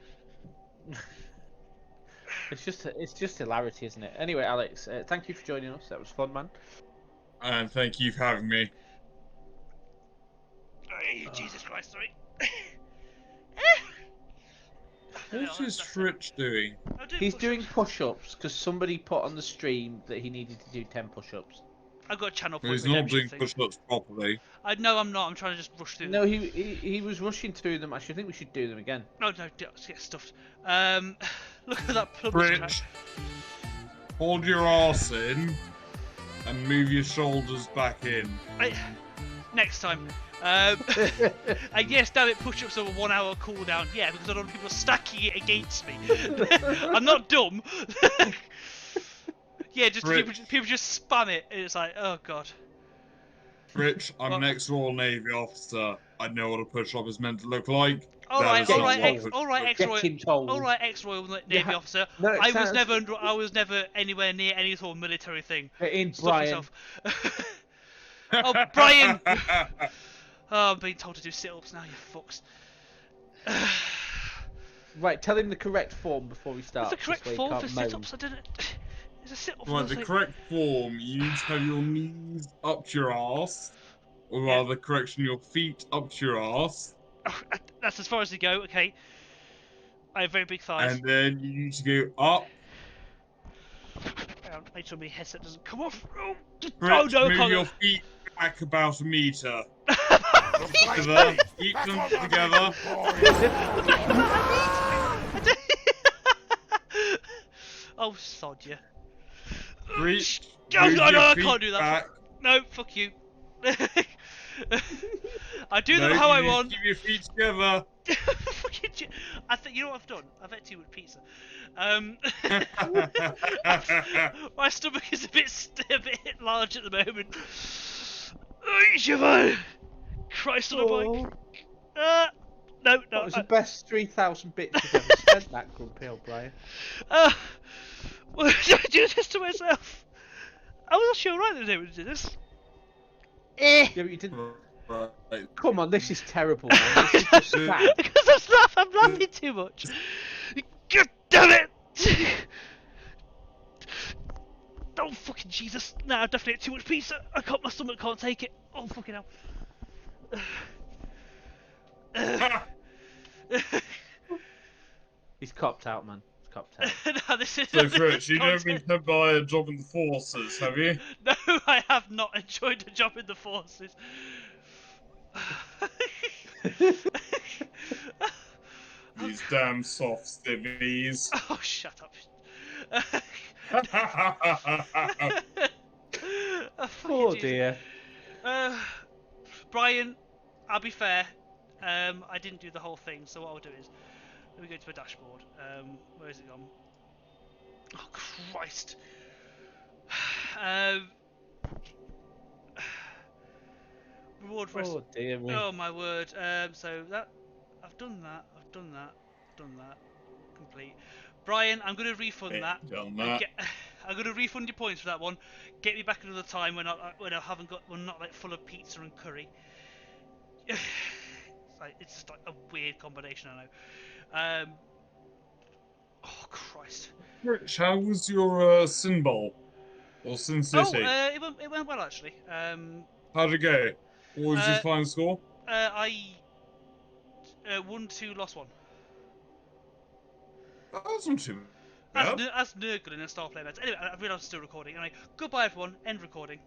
It's just hilarity, isn't it? Anyway, Alex, thank you for joining us. That was fun, man. And thank you for having me. Jesus Christ, sorry. What is Fritch doing? He's doing push-ups because somebody put on the stream that he needed to do 10 push-ups. I've got a channel point He's not redemption doing thing. push-ups properly. No, I'm not. I'm trying to just rush through No, them. he was rushing through them. Actually, I think we should do them again. No, let's get stuffed. Look at that plumber's track. Fritch, hold your arse in and move your shoulders back in. Next time. And yes, damn it, push-ups are a 1 hour cooldown. Yeah, because a lot of people are stacking it against me. I'm not dumb. Yeah, just people just spam it, and it's like, oh god. Fritch, I'm next door Navy officer. I know what a push-up is meant to look like. All right, Get him told. all right, ex-Royal Navy officer. No, I was never anywhere near any sort of military thing. Get in, Stuff Brian. yourself. Oh, Brian! Oh, I'm being told to do sit-ups now, you fucks. Right, tell him the correct form before we start. What's the correct form for sit-ups? I didn't. It's a sit-up. Right, the correct form, you need to have your knees up to your arse. Or rather, correction, your feet up to your arse. Oh, that's as far as they go, okay. I have very big thighs. And then you need to go up. Make sure my headset doesn't come off. Oh, Fritch, no, move can't your go. feet back about a meter. Right, Together, keep them together. Oh, sod you. Fritch, Oh, move no, your I feet can't do that. back. No, fuck you. I do them No, how you I need to want. keep your feet together. I think you know what I've done. I've had too much pizza. My stomach is a bit large at the moment. Christ on a bike. No. That was the best 3,000 bits you've ever spent, that grumpy old Brian. Well, did I do this to myself? I was actually alright the day when I did this. Yeah, but you didn't. Right. Come on, this is terrible, man. This is just sad. Because I'm laughing too much. God damn it! Oh fucking Jesus! No, I've definitely ate too much pizza. My stomach can't take it. Oh fucking hell. He's copped out, man. He's copped out. No, this is. So, Fritch, you don't mean to buy a job in the forces, have you? No, I have not enjoyed a job in the forces. These damn soft civvies. Oh, shut up. Oh dear. Brian, I'll be fair. I didn't do the whole thing, so what I'll do is let me go to my dashboard. Where is it gone? Oh Christ. Reward for Oh dear me. oh my word. So that I've done that. Complete. Brian, I'm going to refund that. Done that. I'm going to refund your points for that one. Get me back another time when I haven't got when not like full of pizza and curry. It's just like a weird combination, I know. Oh Christ. Fritch, how was your Sin Bowl? Or Sin City? It went well actually. How'd it go? What was your final score? I won 2, lost 1. That wasn't too bad. That's Nurgle in a star player match. Anyway, I realised I'm still recording. Anyway, goodbye everyone. End recording.